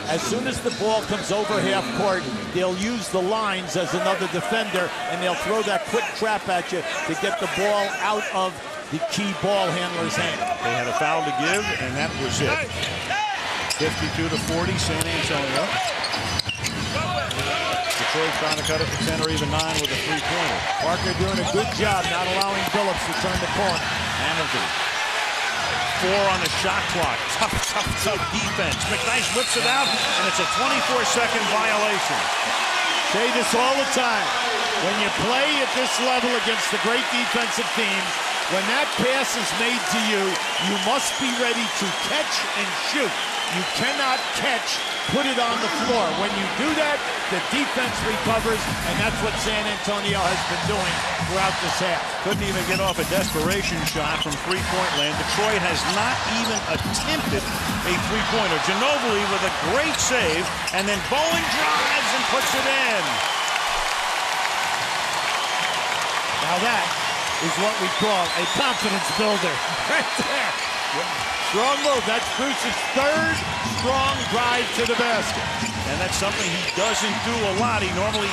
as soon as the ball comes over half court, they'll use the lines as another defender, and they'll throw that quick trap at you to get the ball out of the key ball handler's hand. They had a foul to give, and that was it. 52-40, San Antonio. Detroit trying to cut it to 10 or even 9 with a three-pointer. Parker doing a good job not allowing Phillips to turn the corner. Hamilton. 4 on the shot clock. Tough defense. McDyess whips it out, and it's a 24-second violation. Say this all the time. When you play at this level against the great defensive teams, when that pass is made to you, you must be ready to catch and shoot. You cannot catch, put it on the floor. When you do that, the defense recovers, and that's what San Antonio has been doing throughout this half. Couldn't even get off a desperation shot from three-point land. Detroit has not even attempted a three-pointer. Ginobili with a great save, and then Bowen drives and puts it in. Now that is what we call a confidence builder. Right there. Strong move. That's Bruce's third strong drive to the basket. And that's something he doesn't do a lot. He normally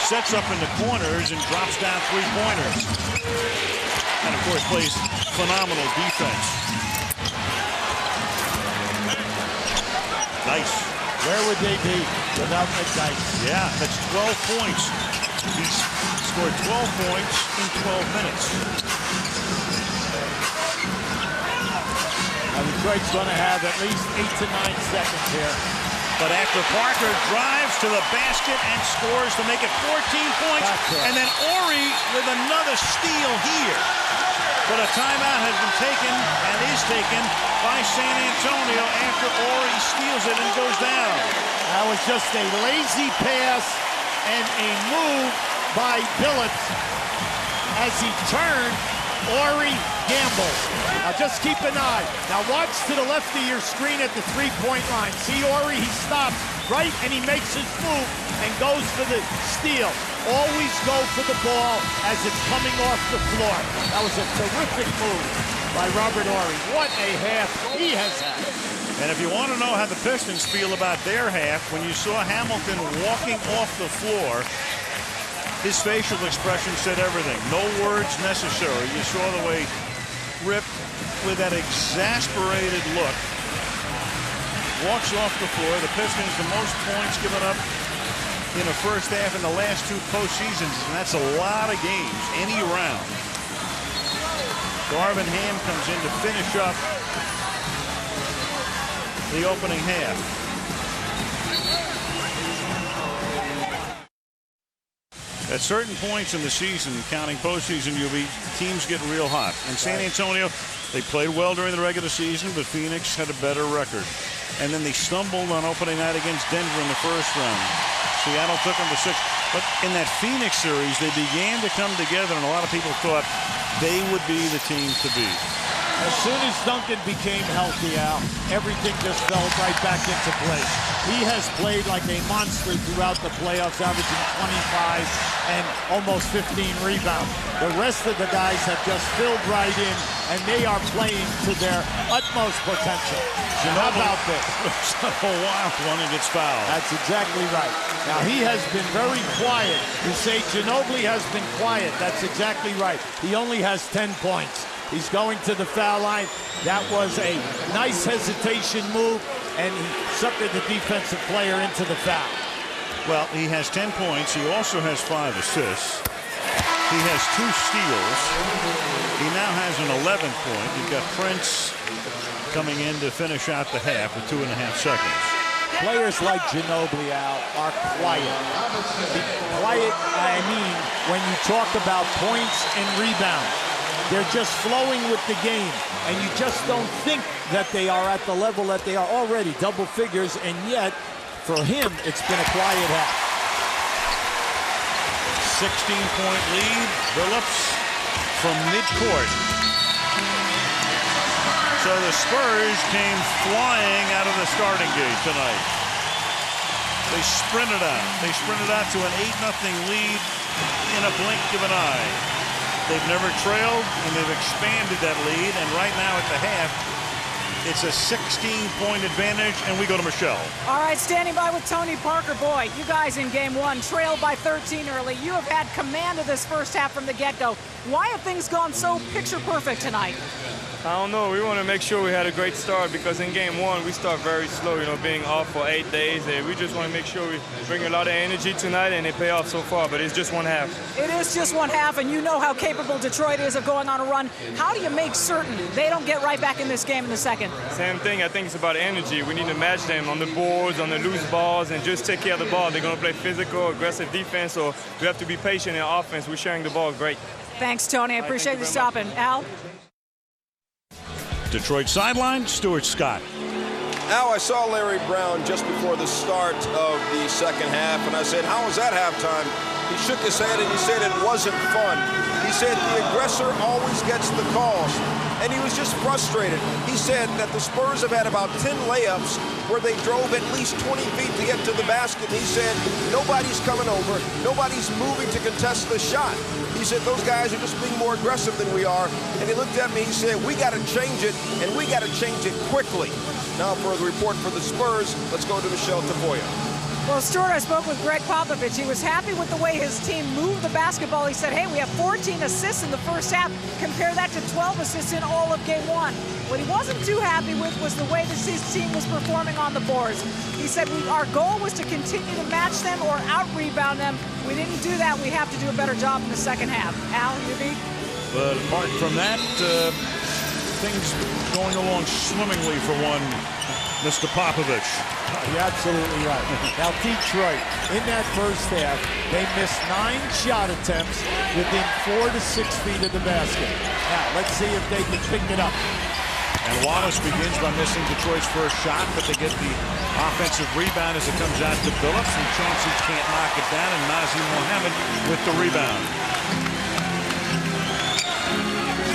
sets up in the corners and drops down three-pointers. And, of course, plays phenomenal defense. Nice. Where would they be without McDyke? Yeah, that's 12 points. He's scored 12 points in 12 minutes. Now Detroit's going to have at least 8 to 9 seconds here. But after Parker drives to the basket and scores to make it 14 points, and then Ori with another steal here. But a timeout has been taken and is taken by San Antonio after Ori steals it and goes down. That was just a lazy pass and a move by Billups as he turned. Ori gambled. Now just keep an eye. Now watch to the left of your screen at the three-point line. See Ori, he stops right and he makes his move and goes for the steal. Always go for the ball as it's coming off the floor. That was a terrific move by Robert Ori. What a half he has had. And if you want to know how the Pistons feel about their half, when you saw Hamilton walking off the floor, his facial expression said everything. No words necessary. You saw the way Rip, with that exasperated look, walks off the floor. The Pistons, the most points given up in the first half in the last two postseasons, and that's a lot of games, any round. Darvin Ham comes in to finish up the opening half. At certain points in the season, counting postseason, teams get real hot. And San Antonio, they played well during the regular season, but Phoenix had a better record. And then they stumbled on opening night against Denver in the first round. Seattle took them to 6. But in that Phoenix series, they began to come together, and a lot of people thought they would be the team to beat. As soon as Duncan became healthy, Al, everything just fell right back into place. He has played like a monster throughout the playoffs, averaging 25 and almost 15 rebounds. The rest of the guys have just filled right in, and they are playing to their utmost potential. How about this? Looks like a wild one and gets fouled. That's exactly right. Now, he has been very quiet. You say Ginobili has been quiet. That's exactly right. He only has 10 points. He's going to the foul line. That was a nice hesitation move, and he suckered the defensive player into the foul. Well, he has 10 points. He also has 5 assists. He has 2 steals. He now has an 11th point. You've got Prince coming in to finish out the half with 2.5 seconds. Players like Ginobili, Al, are quiet. Quiet, I mean, when you talk about points and rebounds. They're just flowing with the game, and you just don't think that they are at the level that they are already, double figures, and yet, for him, it's been a quiet half. 16-point lead, Billups from midcourt. So the Spurs came flying out of the starting gate tonight. They sprinted out. They sprinted out to an 8-0 lead in a blink of an eye. They've never trailed, and they've expanded that lead. And right now at the half, it's a 16-point advantage, and we go to Michelle. All right, standing by with Tony Parker. Boy, you guys in game one trailed by 13 early. You have had command of this first half from the get-go. Why have things gone so picture-perfect tonight? I don't know. We want to make sure we had a great start because in game one, we start very slow, you know, being off for 8 days. And we just want to make sure we bring a lot of energy tonight, and it pay off so far, but it's just one half. It is just one half, and you know how capable Detroit is of going on a run. How do you make certain they don't get right back in this game in the second? Same thing. I think it's about energy. We need to match them on the boards, on the loose balls, and just take care of the ball. They're going to play physical, aggressive defense, so we have to be patient in offense. We're sharing the ball great. Thanks, Tony. I appreciate you stopping. Al? Detroit sideline, Stuart Scott. Now, I saw Larry Brown just before the start of the second half, and I said, how was that halftime? He shook his head and he said it wasn't fun. He said the aggressor always gets the calls. and he was just frustrated. He said that the Spurs have had about 10 layups where they drove at least 20 feet to get to the basket. And he said, nobody's coming over, nobody's moving to contest the shot. He said, those guys are just being more aggressive than we are. And he looked at me, he said, we got to change it, and we got to change it quickly. Now for the report for the Spurs, let's go to Michelle Tafoya. Well, Stuart, I spoke with Greg Popovich. He was happy with the way his team moved the basketball. He said, hey, we have 14 assists in the first half. Compare that to 12 assists in all of game one. What he wasn't too happy with was the way his team was performing on the boards. He said, our goal was to continue to match them or out-rebound them. We didn't do that. We have to do a better job in the second half. Al, you beat? But apart from that, things going along swimmingly for one Mr. Popovich. You're absolutely right. Now, Detroit, in that first half, they missed 9 shot attempts within 4 to 6 feet of the basket. Now, let's see if they can pick it up. And Wallace begins by missing Detroit's first shot, but they get the offensive rebound as it comes out to Billups, and Chauncey can't knock it down, and Nazim Mohammed with the rebound.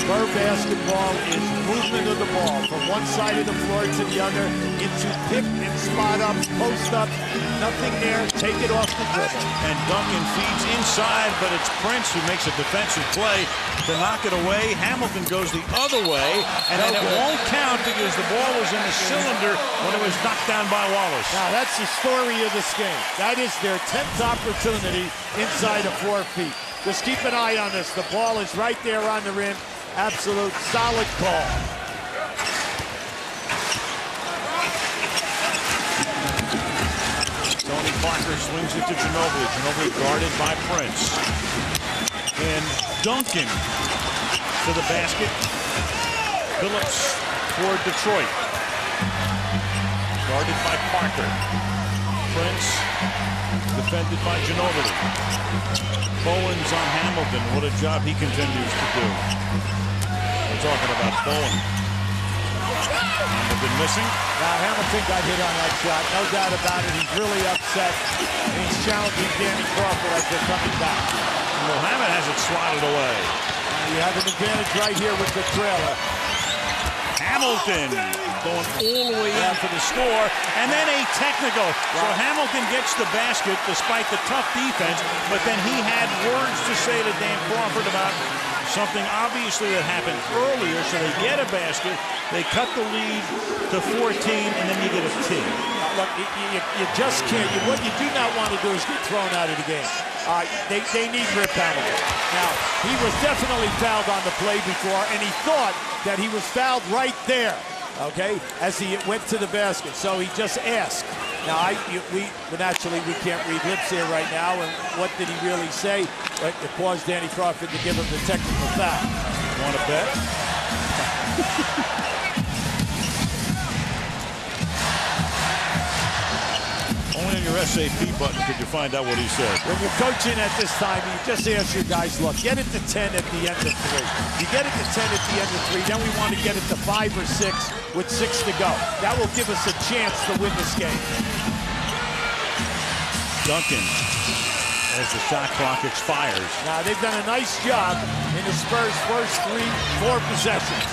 Spur basketball is movement of the ball from one side of the floor to the other into pick and spot up, post up, nothing there, take it off the dribble. And Duncan feeds inside, but it's Prince who makes a defensive play to knock it away. Hamilton goes the other way, and then it won't count because the ball was in the cylinder when it was knocked down by Wallace. Now that's the story of this game. That is their 10th opportunity inside of 4 feet. Just keep an eye on this. The ball is right there on the rim. Absolute solid call. Tony Parker swings it to Ginobili. Ginobili guarded by Prince. And Duncan to the basket. Billups toward Detroit. Guarded by Parker. Prince defended by Ginobili. Bowen's on Hamilton. What a job he continues to do. We're talking about Bowen. Hamilton missing. Now Hamilton got hit on that shot, no doubt about it. He's really upset. And he's challenging Danny Crawford as they're coming back. Mohammed has it swatted away. You have an advantage right here with the trailer. Hamilton going all the way in for the score, and then a technical. So Hamilton gets the basket despite the tough defense, but then he had words to say to Dan Crawford about something obviously that happened earlier. So they get a basket, they cut the lead to 14, and then you get a tee. Look, you just can't. What you do not want to do is get thrown out of the game. They need Rip Hamilton. Now, he was definitely fouled on the play before, and he thought that he was fouled right there, okay, as he went to the basket. So he just asked. Now, naturally, we can't read lips here right now, and what did he really say? It caused Danny Crawford to give him the technical foul. Want to bet? Only on your SAP button could you find out what he said. When you're coaching at this time, you just ask your guys, look, get it to 10 at the end of 3. You get it to 10 at the end of 3, then we want to get it to 5 or 6 with 6 to go. That will give us a chance to win this game. Duncan, as the shot clock expires. Now, they've done a nice job in the Spurs' first 4 possessions.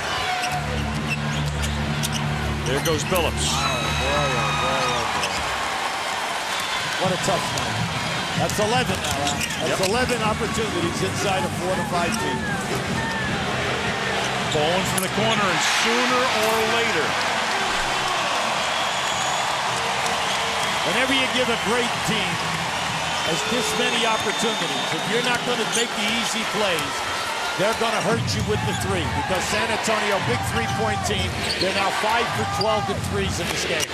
There goes Billups. What a tough night. That's 11 now. That's 11 opportunities inside of 4 to 5 feet. Bowen from the corner, and sooner or later. Whenever you give a great team as this many opportunities, if you're not going to make the easy plays, they're going to hurt you with the 3. Because San Antonio, big 3-point team, they're now 5 for 12 in threes in this game.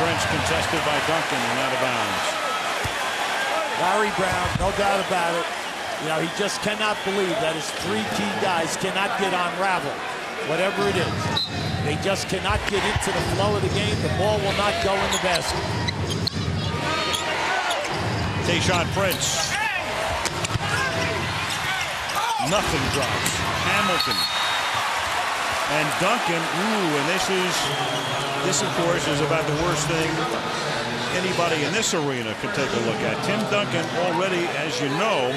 Prince contested by Duncan and out of bounds. Larry Brown, no doubt about it. You know, he just cannot believe that his 3 key guys cannot get unraveled, whatever it is. They just cannot get into the flow of the game. The ball will not go in the basket. Tayshaun Prince. Nothing drops. Hamilton. And Duncan, and this of course is about the worst thing anybody in this arena can take a look at. Tim Duncan already, as you know,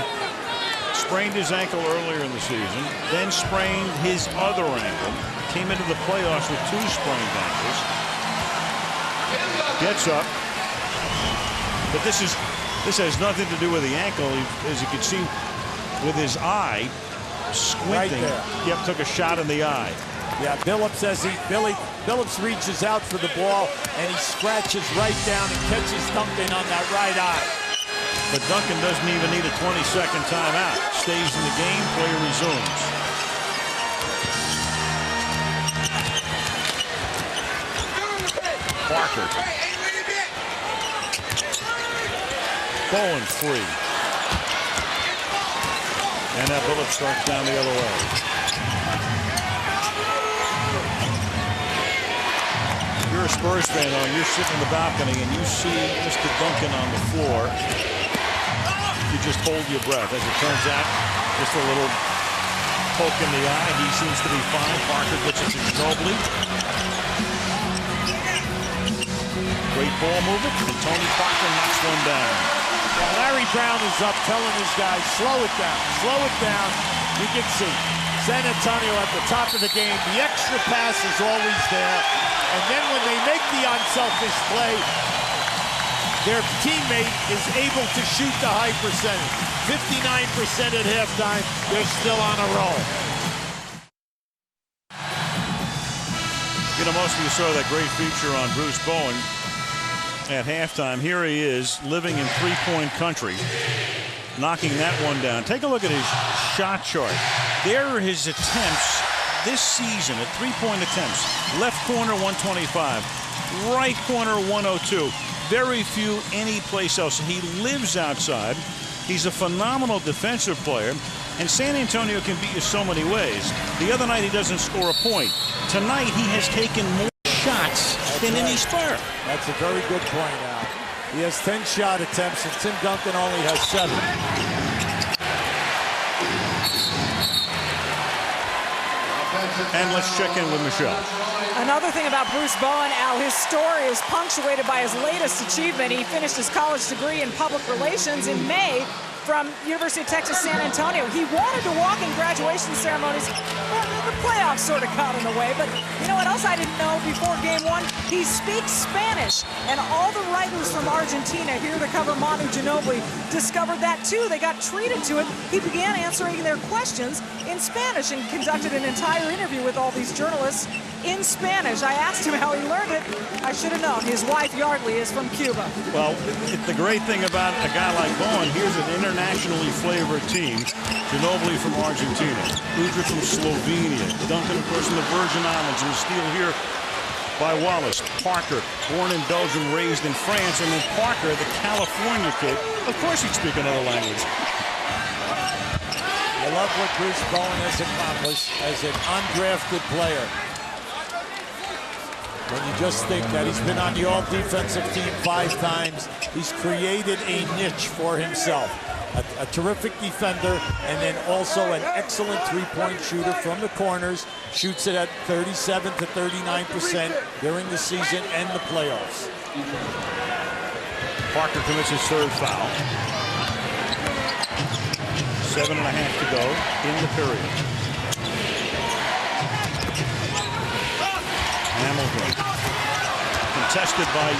sprained his ankle earlier in the season, then sprained his other ankle, came into the playoffs with 2 sprained ankles, gets up, but this has nothing to do with the ankle. As you can see with his eye squinting, right yep, took a shot in the eye. Yeah, Billups Billups reaches out for the ball and he scratches right down and catches Duncan on that right eye. But Duncan doesn't even need a 20-second timeout. Stays in the game, play resumes. Parker. Bowen free. And that Billups starts down the other way. If you're a Spurs fan, though, you're sitting in the balcony and you see Mr. Duncan on the floor, you just hold your breath. As it turns out, just a little poke in the eye. He seems to be fine. Parker gets it to Ginobili. Great ball movement, and Tony Parker knocks one down. Yeah, Larry Brown is up telling his guys, slow it down, slow it down. You can see San Antonio at the top of the game. The extra pass is always there. And then when they make the unselfish play, their teammate is able to shoot the high percentage. 59% at halftime. They're still on a roll. You know, most of you saw that great feature on Bruce Bowen at halftime. Here he is, living in three-point country, knocking that one down. Take a look at his shot chart. There are his attempts this season at three-point attempts. Left corner 125, right corner 102. Very few any place else. He lives outside. He's a phenomenal defensive player, and San Antonio can beat you so many ways. The other night he doesn't score a point. Tonight he has taken more shots than any Spur. That's a very good point, Al. He has 10 shot attempts, and Tim Duncan only has 7. And let's check in with Michelle. Another thing about Bruce Bowen, Al, his story is punctuated by his latest achievement. He finished his college degree in public relations in May from University of Texas, San Antonio. He wanted to walk in graduation ceremonies. Well, the playoffs sort of got in the way, but you know what else I didn't know before game one? He speaks Spanish, and all the writers from Argentina here to cover Manu Ginobili discovered that too. They got treated to it. He began answering their questions in Spanish and conducted an entire interview with all these journalists in Spanish. I asked him how he learned it. I should have known. His wife, Yardley, is from Cuba. Well, the great thing about a guy like Bowen, here's an internationally flavored team. Ginobili from Argentina, Udrih from Slovenia, Duncan, of course, from the Virgin Islands, and steal here by Wallace. Parker, born in Belgium, raised in France, and then Parker, the California kid. Of course he'd speak another language. I love what Bruce Bowen has accomplished as an undrafted player. When you just think that he's been on the all-defensive team 5 times, he's created a niche for himself. A terrific defender, and then also an excellent three-point shooter from the corners. Shoots it at 37 to 39% during the season and the playoffs. Parker commits his 3rd foul. 7.5 to go in the period. Hamilton contested by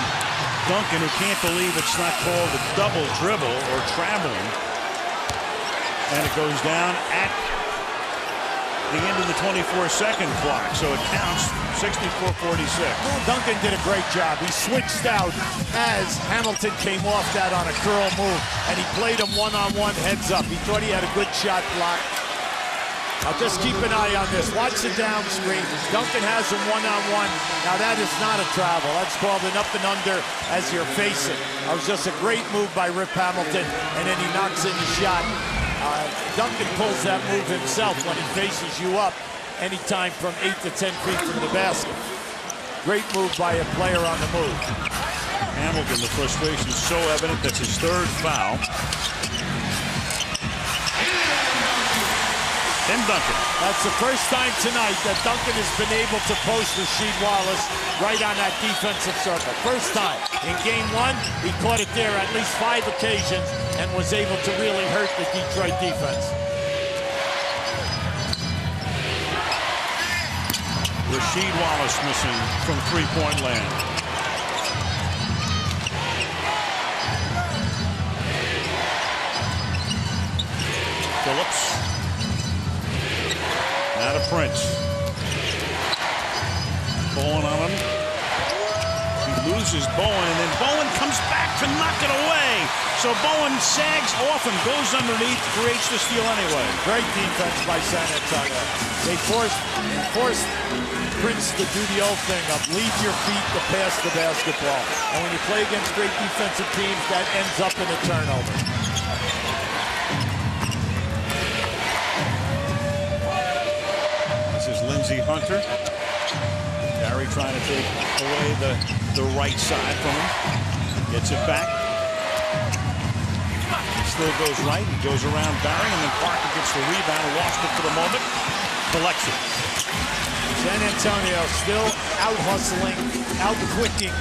Duncan, who can't believe it's not called a double dribble or traveling. And it goes down at the end of the 24-second clock, so it counts 64-46. Well, Duncan did a great job. He switched out as Hamilton came off that on a curl move, and he played him one-on-one heads up. He thought he had a good shot block. I'll just keep an eye on this. Watch the down screen. Duncan has him one-on-one. Now that is not a travel. That's called an up and under as you're facing. That was just a great move by Rip Hamilton, and then he knocks in the shot. Duncan pulls that move himself when he faces you up anytime from 8 to 10 feet from the basket. Great move by a player on the move. Hamilton, the frustration is so evident. That's his 3rd foul. Tim Duncan. That's the first time tonight that Duncan has been able to post Rasheed Wallace right on that defensive circle. First time. In game 1, he caught it there at least 5 occasions and was able to really hurt the Detroit defense. Rasheed Wallace missing from three-point land. Phillips. Now to Prince. Bowen on him. He loses Bowen, and then Bowen comes back to knock it away. So Bowen sags off and goes underneath, creates the steal anyway. Great defense by San Antonio. They forced Prince to do the old thing of leave your feet to pass the basketball. And when you play against great defensive teams, that ends up in a turnover. This is Lindsey Hunter. Barry trying to take away the right side from him. Gets it back. He still goes right. He goes around Barry, and then Parker gets the rebound. Lost it for the moment. Collects it. San Antonio still out-hustling, out-quicking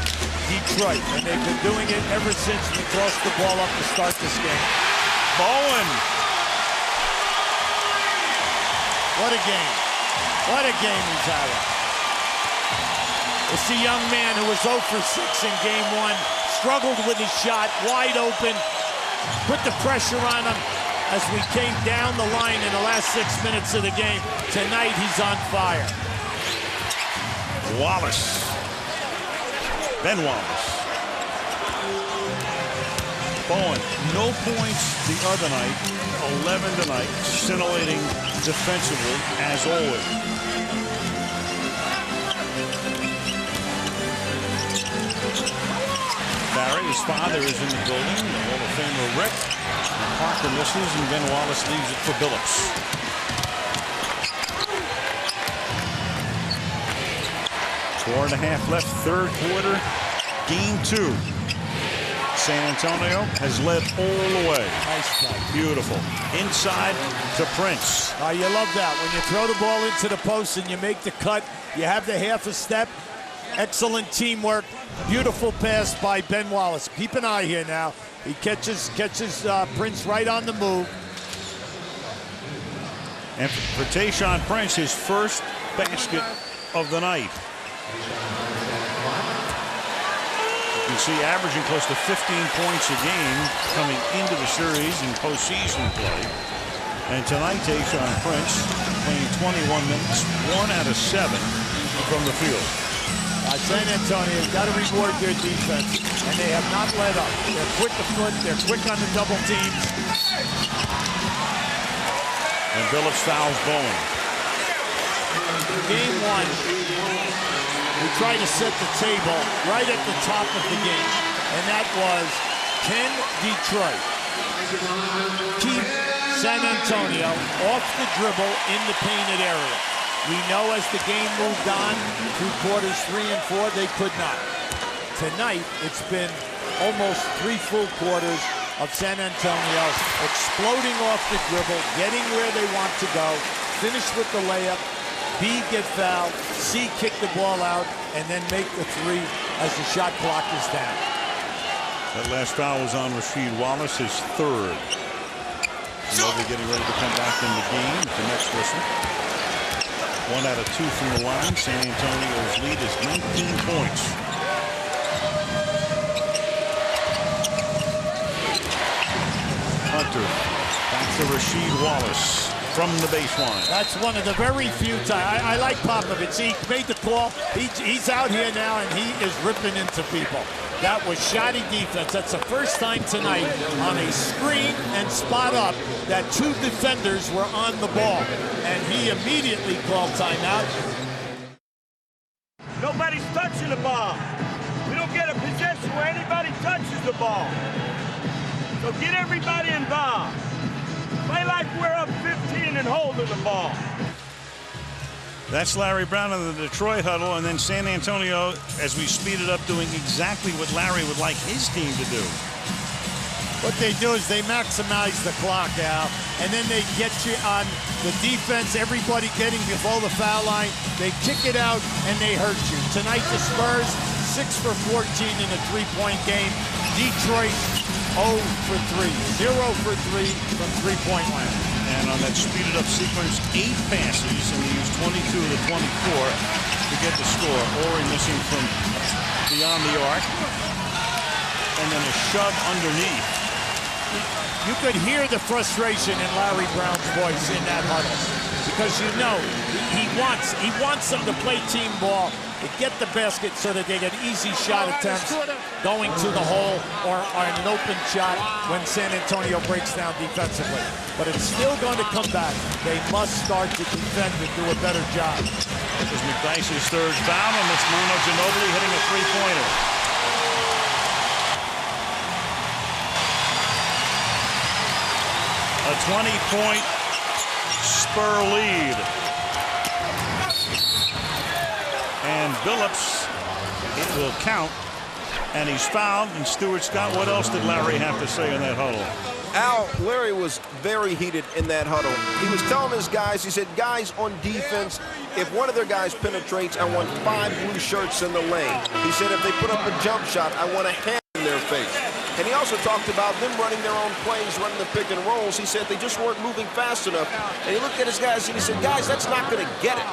Detroit. And they've been doing it ever since we tossed the ball up to start this game. Bowen. What a game. What a game he's having. It's the young man who was 0 for 6 in game 1, struggled with his shot, wide open, put the pressure on him as we came down the line in the last 6 minutes of the game. Tonight, he's on fire. Wallace. Ben Wallace. Bowen, no points the other night, 11 tonight, scintillating defensively as always. Barry, his father, is in the building. The Hall of Famer Rick. Parker misses, and Ben Wallace leaves it for Billups. Four and a half left, third quarter, game 2. San Antonio has led all the way. Nice play. Beautiful. Inside to Prince. You love that. When you throw the ball into the post and you make the cut, you have the half a step. Excellent teamwork. Beautiful pass by Ben Wallace. Keep an eye here now. He catches Prince right on the move. And for Tayshaun Prince, his first basket of the night. You can see averaging close to 15 points a game coming into the series in postseason play. And tonight, Tayshaun Prince playing 21 minutes, 1 out of 7 from the field. San Antonio's got to reward their defense, and they have not let up. They're quick to foot, they're quick on the double teams. And Billups fouls Bowen. Game 1, we tried to set the table right at the top of the game, and that was, can Detroit keep San Antonio off the dribble in the painted area? We know as the game moved on through quarters 3 and 4, they could not. Tonight, it's been almost 3 full quarters of San Antonio exploding off the dribble, getting where they want to go, finish with the layup, B, get fouled, C, kick the ball out, and then make the 3 as the shot clock is down. That last foul was on Rasheed Wallace, his 3rd. Nobody getting ready to come back in the game with the next whistle. 1 out of 2 from the line. San Antonio's lead is 19 points. Hunter back to Rasheed Wallace from the baseline. That's one of the very few times. I like Popovich. He made the call. He's out here now, and he is ripping into people. That was shoddy defense. That's the first time tonight on a screen and spot up that 2 defenders were on the ball. And he immediately called timeout. Nobody's touching the ball. We don't get a possession where anybody touches the ball. So get everybody involved. Play like we're up 15 and holding the ball. That's Larry Brown in the Detroit huddle, and then San Antonio, as we speed it up, doing exactly what Larry would like his team to do. What they do is they maximize the clock, Al, and then they get you on the defense, everybody getting below the foul line. They kick it out, and they hurt you. Tonight, the Spurs, 6 for 14 in a 3-point game. Detroit, 0 for 3. 0 for 3 from 3-point land. And on that speeded up sequence, 8 passes, and he used 22 of the 24. get the score. Ori missing from beyond the arc. And then a shove underneath. You could hear the frustration in Larry Brown's voice in that huddle, because you know he wants them to play team ball, to get the basket so that they get easy shot attempts going to the hole or an open shot when San Antonio breaks down defensively. But it's still going to come back. They must start to defend and do a better job. This is McDyess's third foul, and it's Manu Ginobili hitting a three-pointer. A 20-point Spur lead. And Billups, it will count. And he's fouled. And Stuart Scott, what else did Larry have to say in that huddle? Al, Larry was very heated in that huddle. He was telling his guys, he said, guys, on defense, if one of their guys penetrates, I want 5 blue shirts in the lane. He said, if they put up a jump shot, I want a hand in their face. And he also talked about them running their own plays, running the pick and rolls. He said they just weren't moving fast enough. And he looked at his guys and he said, guys, that's not going to get it.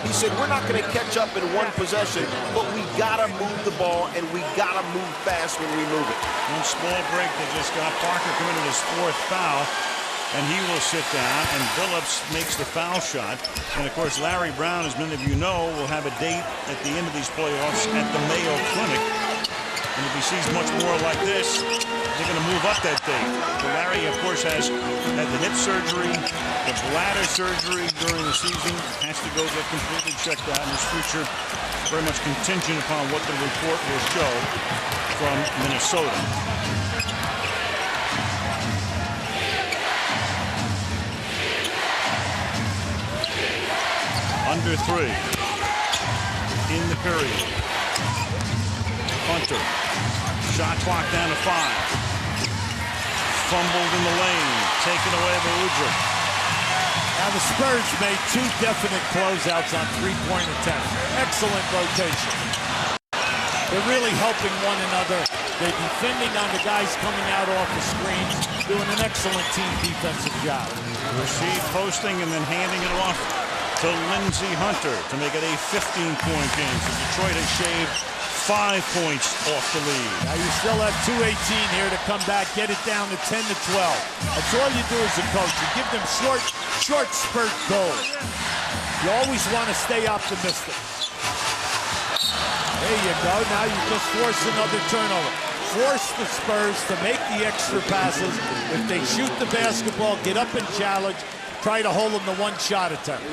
He said, we're not going to catch up in one possession, but we got to move the ball, and we got to move fast when we move it. One small break that just got Parker committed his 4th foul, and he will sit down, and Billups makes the foul shot. And, of course, Larry Brown, as many of you know, will have a date at the end of these playoffs at the Mayo Clinic. And if he sees much more like this, they're going to move up that date. So Larry, of course, has had the hip surgery, the bladder surgery during the season, has to go get completely checked out, and his future very much contingent upon what the report will show from Minnesota. Under 3 in the period. Hunter. Shot clock down to 5. Fumbled in the lane. Taken away by Udrih. Now the Spurs made 2 definite closeouts on 3-point attempts. Excellent rotation. They're really helping one another. They're defending on the guys coming out off the screens, doing an excellent team defensive job. Rasheed posting and then handing it off to Lindsey Hunter to make it a 15-point game. So Detroit has shaved 5 points off the lead. Now you still have 2:18 here to come back, get it down to 10 to 12. That's all you do as a coach. You give them short spurt goals. You always want to stay optimistic. There you go. Now you just force another turnover. Force the Spurs to make the extra passes. If they shoot the basketball, get up and challenge. Try to hold them to 1 shot attempt.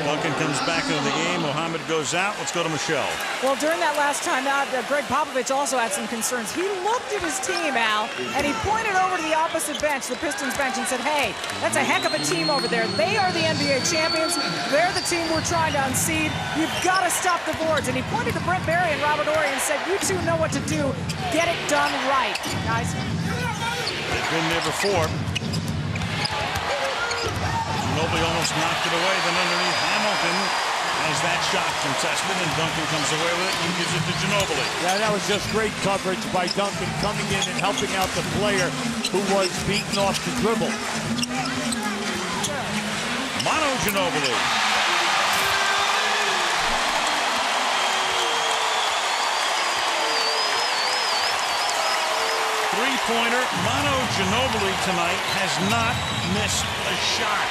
Duncan comes back into the game. Mohammed goes out. Let's go to Michelle. Well, during that last timeout, Greg Popovich also had some concerns. He looked at his team, Al, and he pointed over to the opposite bench, the Pistons bench, and said, hey, that's a heck of a team over there. They are the NBA champions. They're the team we're trying to unseed. You've got to stop the boards. And he pointed to Brent Barry and Robert Horry and said, you two know what to do. Get it done right, guys. They've been there before. Ginobili almost knocked it away, then underneath Hamilton as that shot contested, and Duncan comes away with it and gives it to Ginobili. Yeah, that was just great coverage by Duncan, coming in and helping out the player who was beaten off the dribble. Manu Ginobili. Three-pointer. Manu Ginobili tonight has not missed a shot.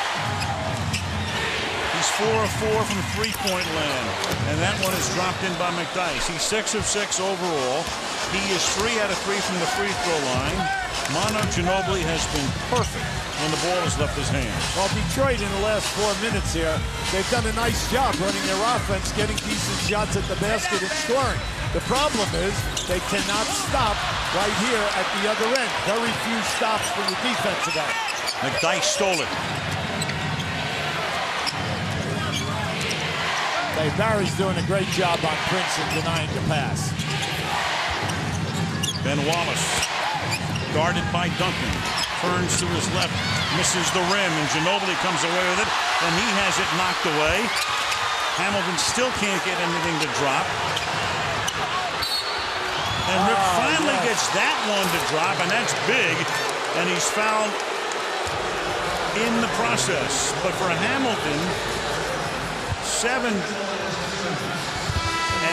He's 4 of 4 from three-point land, and that one is dropped in by McDyess. He's 6 of 6 overall. He is 3 out of 3 from the free throw line. Manu Ginobili has been perfect when the ball has left his hands. Well, Detroit in the last 4 minutes here, they've done a nice job running their offense, getting decent shots at the basket and scoring. The problem is they cannot stop right here at the other end. Very few stops from the defensive end. McDyess stole it. Barry's doing a great job on Prince in denying the pass. Ben Wallace, guarded by Duncan, turns to his left, misses the rim, and Ginobili comes away with it, and he has it knocked away. Hamilton still can't get anything to drop. And Rip finally gets that one to drop, and that's big, and he's fouled in the process. But for Hamilton, 7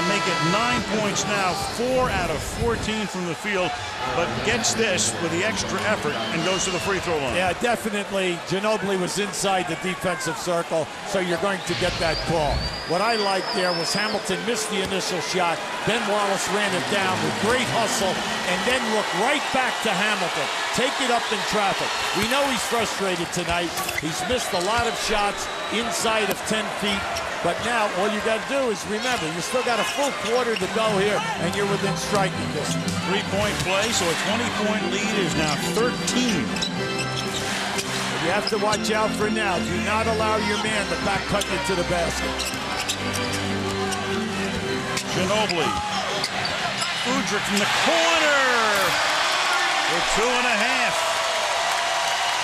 make it 9 points now, 4 out of 14 from the field, but gets this with the extra effort and goes to the free throw line. Yeah, definitely. Ginobili was inside the defensive circle, so you're going to get that call. What I liked there was Hamilton missed the initial shot, Ben Wallace ran it down with great hustle, and then looked right back to Hamilton. Take it up in traffic. We know he's frustrated tonight. He's missed a lot of shots inside of 10 feet. But now, all you got to do is remember, you still got a full quarter to go here, and you're within striking distance. 3-point play, so a 20-point lead is now 13. But you have to watch out for now. Do not allow your man to back cut you to the basket. Ginobili. Udrih from the corner. For 2.5.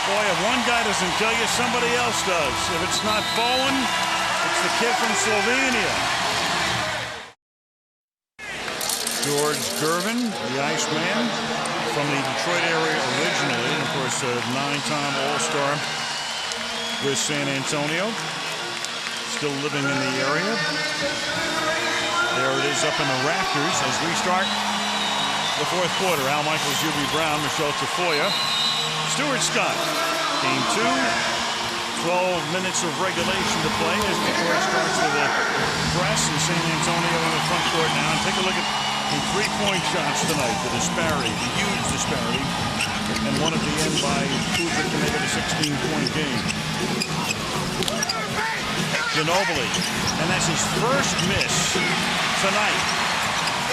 Boy, if one guy doesn't tell you, somebody else does. If it's not Bowen, it's the kid from Slovenia. George Gervin, the Iceman, from the Detroit area originally, and of course a 9-time All-Star with San Antonio. Still living in the area. There it is up in the rafters as we start the fourth quarter. Al Michaels, Hubie Brown, Michelle Tafoya, Stuart Scott. Game 2. 12 minutes of regulation to play as Detroit starts with a press and San Antonio in the front court now. And take a look at the 3-point shots tonight. The disparity, the huge disparity. And one at the end by Udrih to make it a 16-point game. Ginobili. And that's his first miss tonight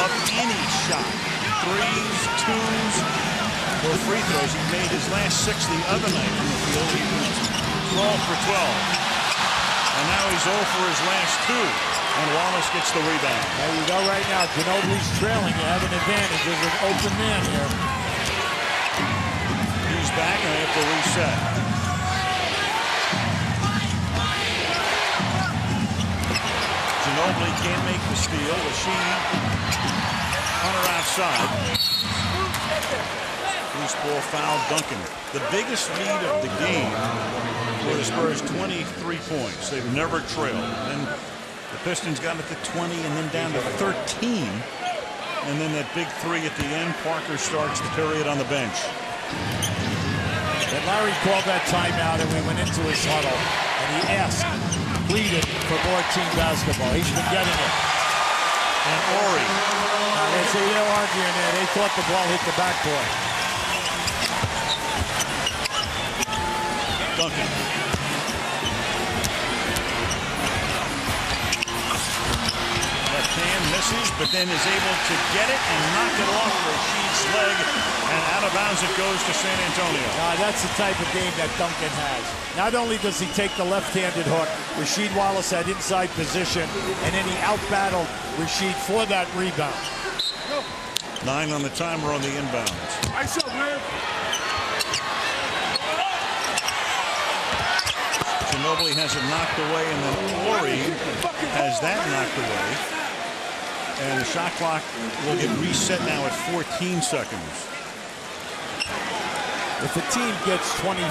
of any shot. 3s, 2s, or free throws. He made his last 6 the other night from the field. He was 12 for 12. And now he's 0 for his last 2. And Wallace gets the rebound. There you go right now. Ginobili's trailing. You have an advantage. There's an open man here. He's back and they have to reset. Ginobili can't make the steal. Rashid on her outside. Loose ball foul, Duncan. The biggest lead of the game for the Spurs, 23 points. They've never trailed. Then the Pistons got it to 20 and then down to 13. And then that big 3 at the end. Parker starts the period on the bench. And Larry called that timeout and we went into his huddle. And he asked, pleaded for more team basketball. He's been getting it. And Ori. They're arguing there. They thought the ball hit the backboard. Duncan. Left hand misses, but then is able to get it and knock it off Rashid's leg, and out of bounds it goes to San Antonio. That's the type of game that Duncan has. Not only does he take the left-handed hook, Rasheed Wallace had inside position, and then he out-battled Rasheed for that rebound. 9 on the timer on the inbounds. Nice up, man. Ginobili has it knocked away, and then Ori has that knocked away. And the shot clock will get reset now at 14 seconds. If a team gets 25,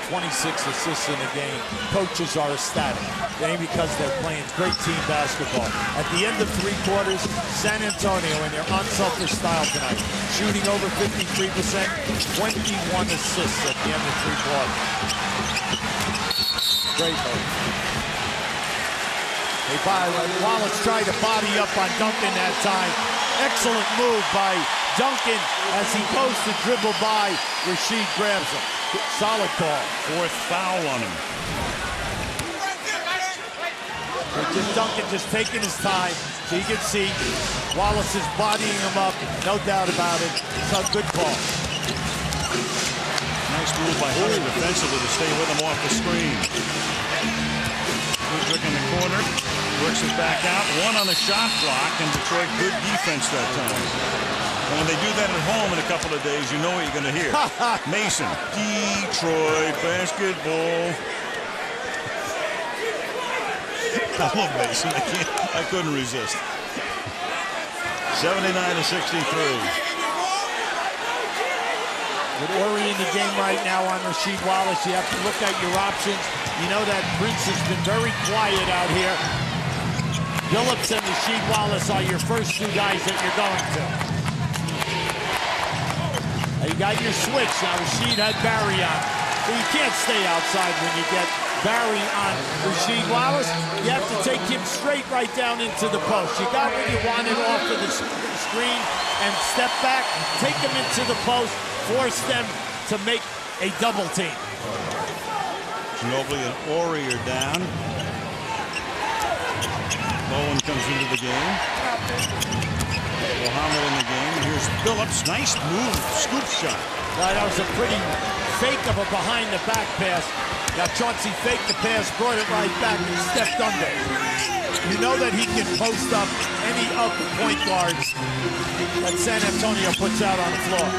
26 assists in a game, coaches are ecstatic. Because they're playing great team basketball. At the end of 3 quarters, San Antonio in their unselfish style tonight, shooting over 53%, 21 assists at the end of 3 quarters. Great move. Wallace tried to body up on Duncan that time. Excellent move by Duncan as he goes to dribble by. Rasheed grabs him. Solid call. 4th foul on him. Duncan just taking his time so you can see Wallace is bodying him up. No doubt about it. It's a good call. Nice move by Hunter defensively to stay with him off the screen. Udrih in the corner. Works it back out. 1 on the shot clock, and Detroit good defense that time. And when they do that at home in a couple of days, you know what you're going to hear. Mason, Detroit basketball. I love Mason. I couldn't resist. 79-63. With Ori in the game right now on Rasheed Wallace, you have to look at your options. You know that Prince has been very quiet out here. Billups and Rasheed Wallace are your first two guys that you're going to. Now you got your switch. Now Rasheed had Barry on. But you can't stay outside when you get Barry on Rasheed Wallace. You have to take him straight right down into the post. You got what you wanted off of the screen and step back, take them into the post, force them to make a double team. Ginobili and Ori are down. Bowen comes into the game. Muhammad in the game. Here's Billups. Nice move. Scoop shot. That was a pretty fake of a behind-the-back pass. Now Chauncey faked the pass, brought it right back, and stepped under. You know that he can post up any of the point guards that San Antonio puts out on the floor.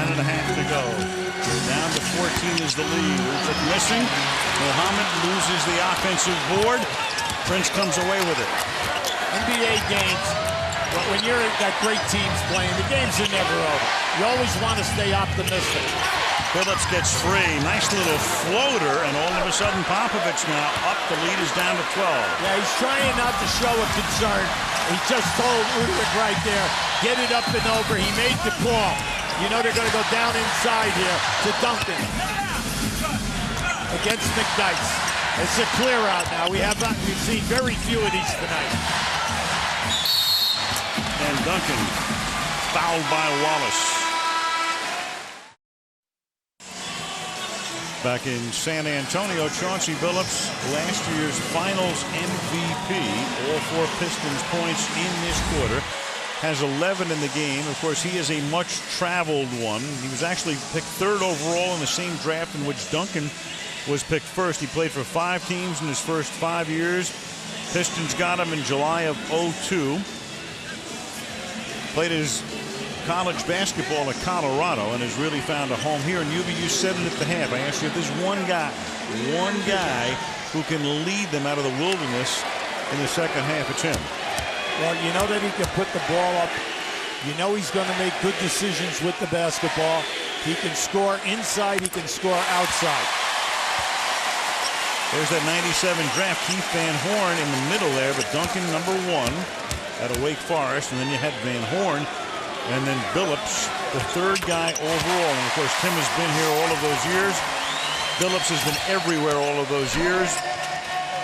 9.5 to go. Down to 14 is the lead. Rupert missing. Muhammad loses the offensive board. Prince comes away with it. NBA games, but when you're got great teams playing, the games are never over. You always want to stay optimistic. Billups gets free. Nice little floater, and all of a sudden Popovich now up. The lead is down to 12. Yeah, he's trying not to show a concern. He just told Udrich right there, get it up and over. He made the call. You know they're going to go down inside here to Duncan against McDyess. It's a clear out now. We've seen very few of these tonight. And Duncan fouled by Wallace. Back in San Antonio, Chauncey Billups, last year's Finals MVP, all 4 Pistons points in this quarter, has 11 in the game. Of course, he is a much-traveled one. He was actually picked 3rd overall in the same draft in which Duncan was picked first. He played for 5 teams in his first 5 years. Pistons got him in July of '02. Played his college basketball at Colorado and has really found a home here. And you said it at the half. I asked you if there's one guy who can lead them out of the wilderness in the second half, it's him. Well, you know that he can put the ball up. You know he's going to make good decisions with the basketball. He can score inside. He can score outside. There's that 97 draft, Keith Van Horn in the middle there, but Duncan number 1 out of Wake Forest, and then you had Van Horn, and then Billups, the 3rd guy overall. And of course, Tim has been here all of those years. Billups has been everywhere all of those years.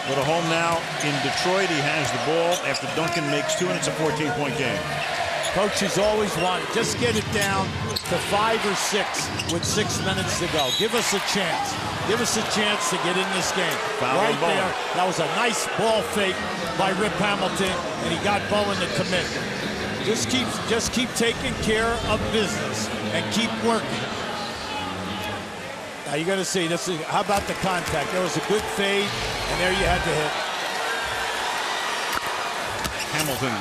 With a home now in Detroit, he has the ball after Duncan makes 2, and it's a 14-point game. Coaches always want it. Just get it down to 5 or 6 with 6 minutes to go. Give us a chance. Give us a chance to get in this game. Foul right there. That was a nice ball fake by Rip Hamilton, and he got Bowen to commit. Just keep taking care of business and keep working. Now you're going to see this. How about the contact? There was a good fade, and there you had the hit. Hamilton.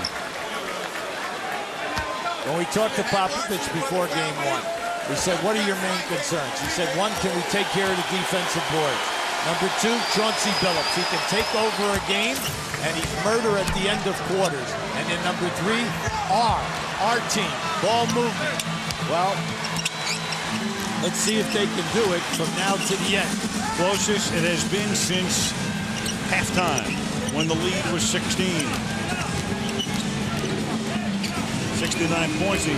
When we talked to Popovich before game 1, we said, what are your main concerns? He said, 1, can we take care of the defensive boards? Number 2, Chauncey Billups. He can take over a game, and he's murder at the end of quarters. And then number 3, our team, ball movement. Well, let's see if they can do it from now to the end. Closest it has been since halftime, when the lead was 16. 69 points. He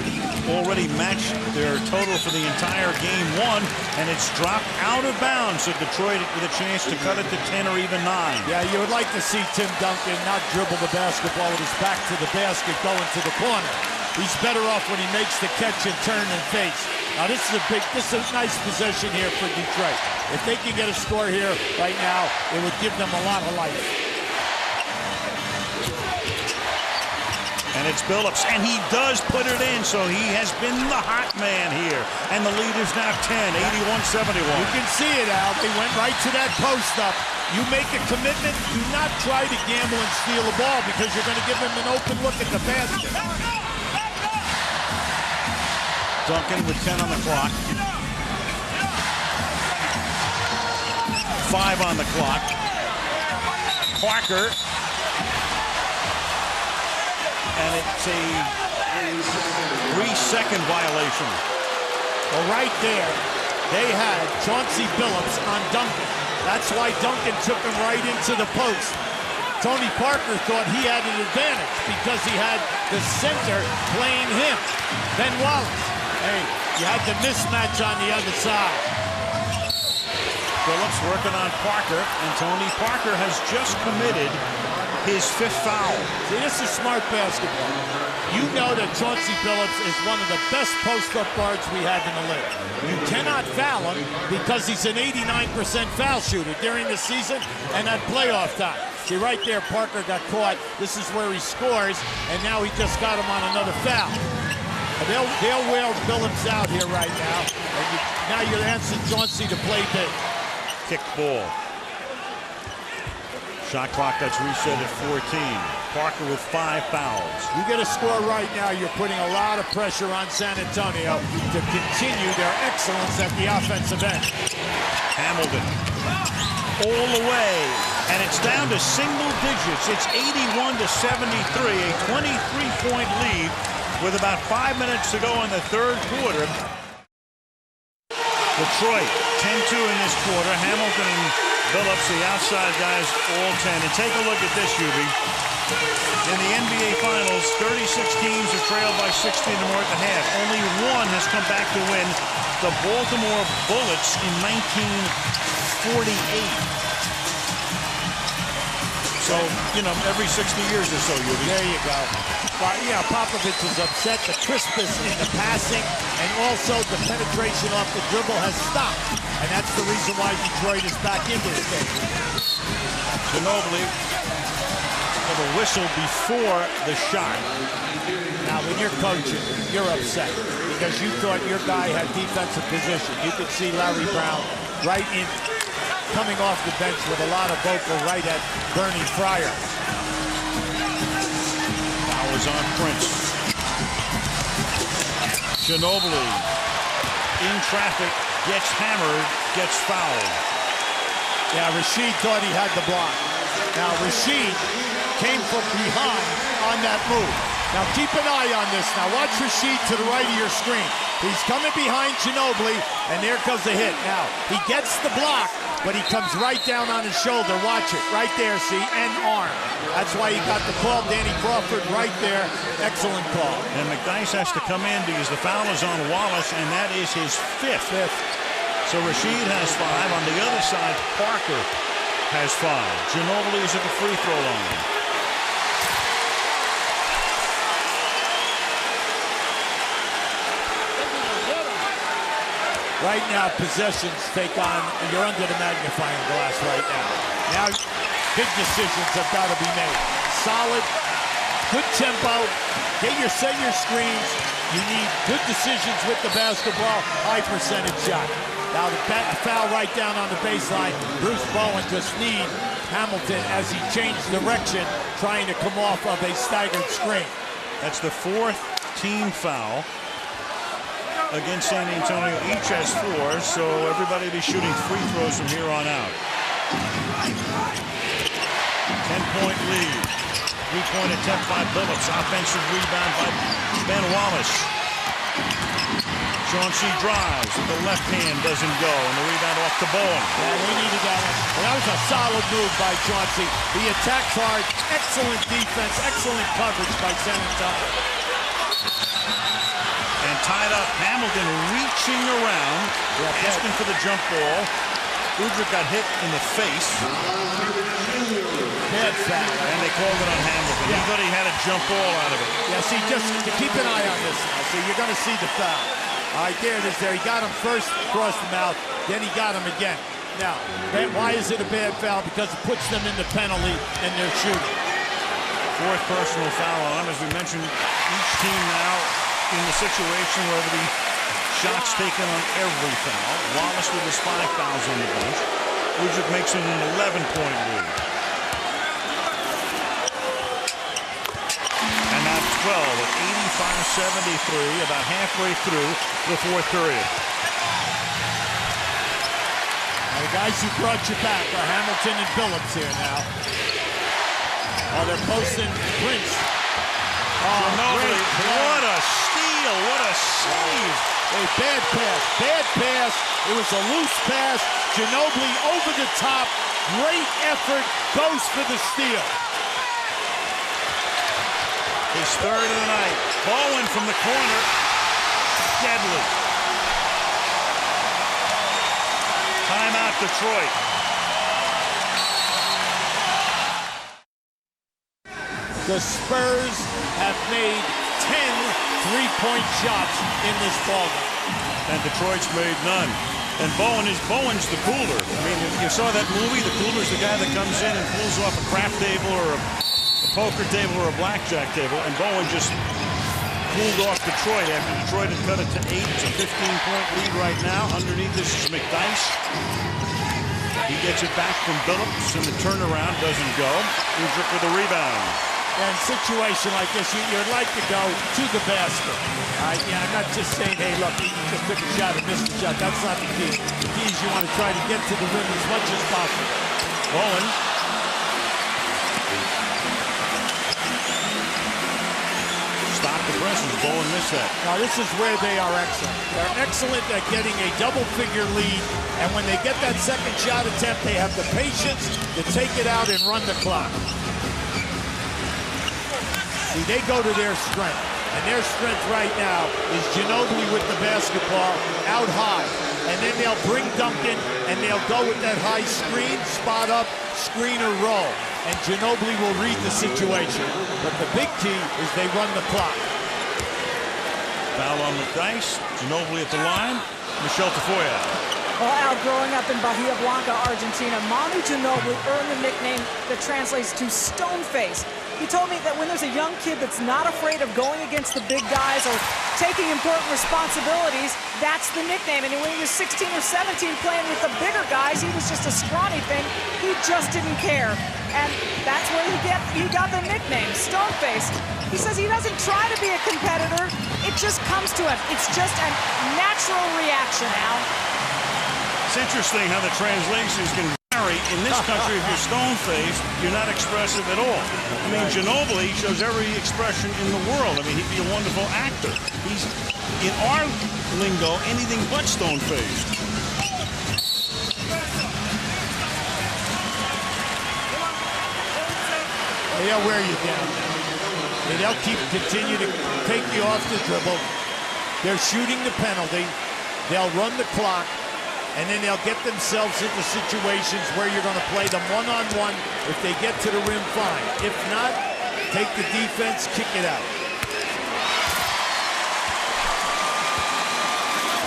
already matched their total for the entire game 1, and it's dropped out of bounds. So Detroit with a chance to cut it to 10 or even 9. Yeah, you would like to see Tim Duncan not dribble the basketball with his back to the basket going to the corner. He's better off when he makes the catch and turn and face. Now this is a nice possession here for Detroit. If they can get a score here right now, it would give them a lot of life. And it's Billups, and he does put it in, so he has been the hot man here. And the lead is now 10, 81-71. You can see it, Al. They went right to that post up. You make a commitment, do not try to gamble and steal the ball because you're going to give him an open look at the basket. Duncan with 10 on the clock. 5 on the clock. Parker. And it's a 3-second violation. Well, right there, they had Chauncey Billups on Duncan. That's why Duncan took him right into the post. Tony Parker thought he had an advantage because he had the center playing him. Ben Wallace, hey, you had the mismatch on the other side. Phillips working on Parker, and Tony Parker has just committed his 5th foul. See, this is smart basketball. You know that Chauncey Billups is one of the best post-up guards we have in the league. You cannot foul him because he's an 89% foul shooter during the season and at playoff time. See, right there, Parker got caught. This is where he scores, and now he just got him on another foul. They'll wheel Billups out here right now. And now you're asking Chauncey to play big. Kick ball. Shot clock that's reset at 14. Parker with 5 fouls. You get a score right now, you're putting a lot of pressure on San Antonio to continue their excellence at the offensive end. Hamilton all the way, and it's down to single digits. It's 81-73, a 23-point lead with about 5 minutes to go in the 3rd quarter. Detroit 10-2 in this quarter. Hamilton and Billups, the outside guys, all 10. And take a look at this, Yubi. In the NBA Finals, 36 teams have trailed by 16 or more at the half. Only one has come back to win, the Baltimore Bullets in 1948. So, you know, every 60 years or so, Yubi. There you go. Well, yeah, Popovich is upset. The crispness in the passing and also the penetration off the dribble has stopped. And that's the reason why Detroit is back in this game. Ginobili with a whistle before the shot. Now, when you're coaching, you're upset because you thought your guy had defensive position. You could see Larry Brown right in, coming off the bench with a lot of vocal right at Bernie Fryer. Foul is on Prince. Ginobili in traffic, gets hammered, gets fouled. Yeah, Rasheed thought he had the block. Now, Rasheed came from behind on that move. Now, keep an eye on this. Now, watch Rasheed to the right of your screen. He's coming behind Ginobili, and there comes the hit. Now, he gets the block, but he comes right down on his shoulder. Watch it. Right there, see? And arm. That's why he got the call. Danny Crawford right there. Excellent call. And McDyess has to come in because the foul is on Wallace, and that is his 5th. So Rasheed has 5. On the other side, Parker has 5. Ginobili is at the free throw line. Right now, possessions take on, you're under the magnifying glass right now. Now, big decisions have got to be made. Solid, good tempo, set your screens. You need good decisions with the basketball, high percentage shot. Now, the foul right down on the baseline. Bruce Bowen just needs Hamilton as he changed direction, trying to come off of a staggered screen. That's the 4th team foul against San Antonio. Each has 4, so everybody will be shooting free throws from here on out. 10-point lead. 3-point attempt by Billups. Offensive rebound by Ben Wallace. Chauncey drives with the left hand, doesn't go, and the rebound off to Bowen. Yeah, we needed that. Well, that was a solid move by Chauncey. He attacks hard. Excellent defense. Excellent coverage by San Antonio. And tied up, Hamilton reaching around, asking for the jump ball. Udrih got hit in the face. Bad foul. And they called it on Hamilton. He thought he had a jump ball out of it. Yeah, see, just to keep an eye on this now. See, you're going to see the foul. All right, there it is there. He got him first across the mouth, then he got him again. Now, why is it a bad foul? Because it puts them in the penalty and they're shooting. 4th personal foul on him. As we mentioned, each team now in the situation where the shots taken on every foul. Wallace with his 5 fouls on the bench. Udrih makes it an 11-point lead. And now 12 at 85-73, about halfway through the 4th period. Now the guys who brought you back are Hamilton and Billups here now. Oh, they're posting Prince. Oh, Ginobili, what a steal, what a save. A bad pass. It was a loose pass. Ginobili over the top. Great effort, goes for the steal. His third of the night. Bowen from the corner. Deadly. Timeout, Detroit. The Spurs have made 10 three-point shots in this ballgame. And Detroit's made none. And Bowen's the cooler. I mean, you saw that movie. The cooler's the guy that comes in and pulls off a craft table or a poker table or a blackjack table. And Bowen just cooled off Detroit after Detroit had cut it to 8. It's a 15-point lead right now. Underneath this is McDyess. He gets it back from Billups, and the turnaround doesn't go. Udrih with the rebound. In a situation like this, you'd like to go to the basket. Yeah, I'm not just saying, hey, look, you just took a shot and missed a shot. That's not the key. The key is you want to try to get to the rim as much as possible. Bowen. Stop the presses. Bowen missed that. Now, this is where they are excellent. They're excellent at getting a double-figure lead, and when they get that second shot attempt, they have the patience to take it out and run the clock. See, they go to their strength, and their strength right now is Ginobili with the basketball out high, and then they'll bring Duncan, and they'll go with that high screen, spot up, screen or roll, and Ginobili will read the situation. But the big key is they run the clock. Foul on McDyess. Ginobili at the line. Michelle Tafoya. Well, Al, growing up in Bahia Blanca, Argentina, Manu Ginobili earned the nickname that translates to stone face. He told me that when there's a young kid that's not afraid of going against the big guys or taking important responsibilities, that's the nickname. And when he was 16 or 17 playing with the bigger guys, he was just a scrawny thing. He just didn't care. And that's where he got the nickname, Stoneface. He says he doesn't try to be a competitor. It just comes to him. It's just a natural reaction, Al. It's interesting how the translations can vary. In this country, if you're stone-faced, you're not expressive at all. I mean, Ginobili shows every expression in the world. I mean, he'd be a wonderful actor. He's, in our lingo, anything but stone-faced. They'll wear you down. They'll continue to take you off the dribble. They're shooting the penalty. They'll run the clock. And then they'll get themselves into situations where you're going to play them one-on-one. If they get to the rim, fine. If not, take the defense, kick it out.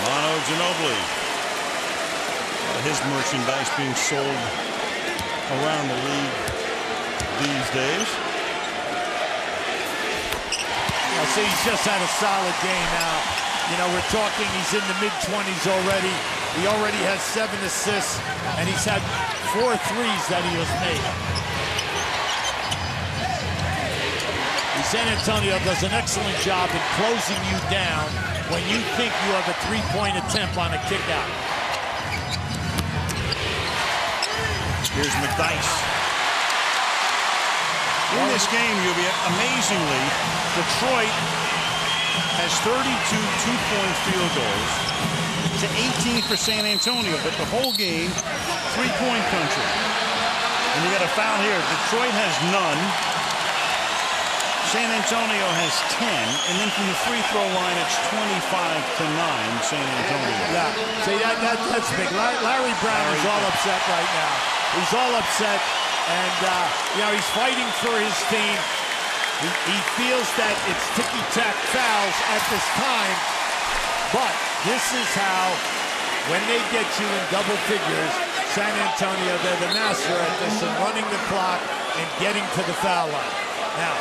Manu Ginobili. His merchandise being sold around the league these days. Now, see, he's just had a solid game now. You know, we're talking, he's in the mid-20s already. He already has 7 assists, and he's had 4 threes that he has made. San Antonio does an excellent job in closing you down when you think you have a three-point attempt on a kick-out. Here's McDyess. In this game, you'll be amazingly, Detroit has 32 two-point field goals to 18 for San Antonio, but the whole game, three-point country. And you got a foul here. Detroit has none. San Antonio has 10, and then from the free throw line, it's 25-9, San Antonio. Yeah, see, that's big. Larry Brown is all upset right now. He's all upset, and, you know, he's fighting for his team. He feels that it's ticky-tack fouls at this time, but this is how, when they get you in double figures, San Antonio, they're the master at this and running the clock and getting to the foul line. Now,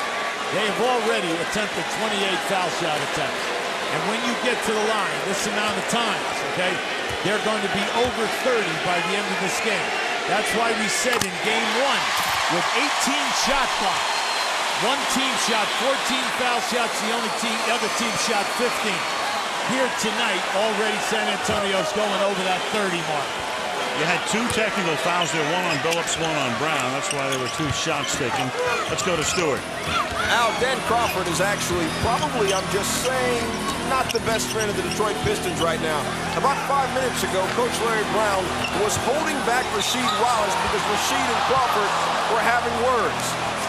they have already attempted 28 foul shot attempts. And when you get to the line, this amount of times, okay, they're going to be over 30 by the end of this game. That's why we said in game 1, with 18 shot clock, one team shot 14 foul shots, the other team shot 15. Here tonight, already San Antonio's going over that 30 mark. You had 2 technical fouls there, one on Billups, one on Brown. That's why there were 2 shots taken. Let's go to Stewart. Al, Dan Crawford is actually probably, I'm just saying, not the best friend of the Detroit Pistons right now. About 5 minutes ago, Coach Larry Brown was holding back Rasheed Wallace because Rasheed and Crawford were having words.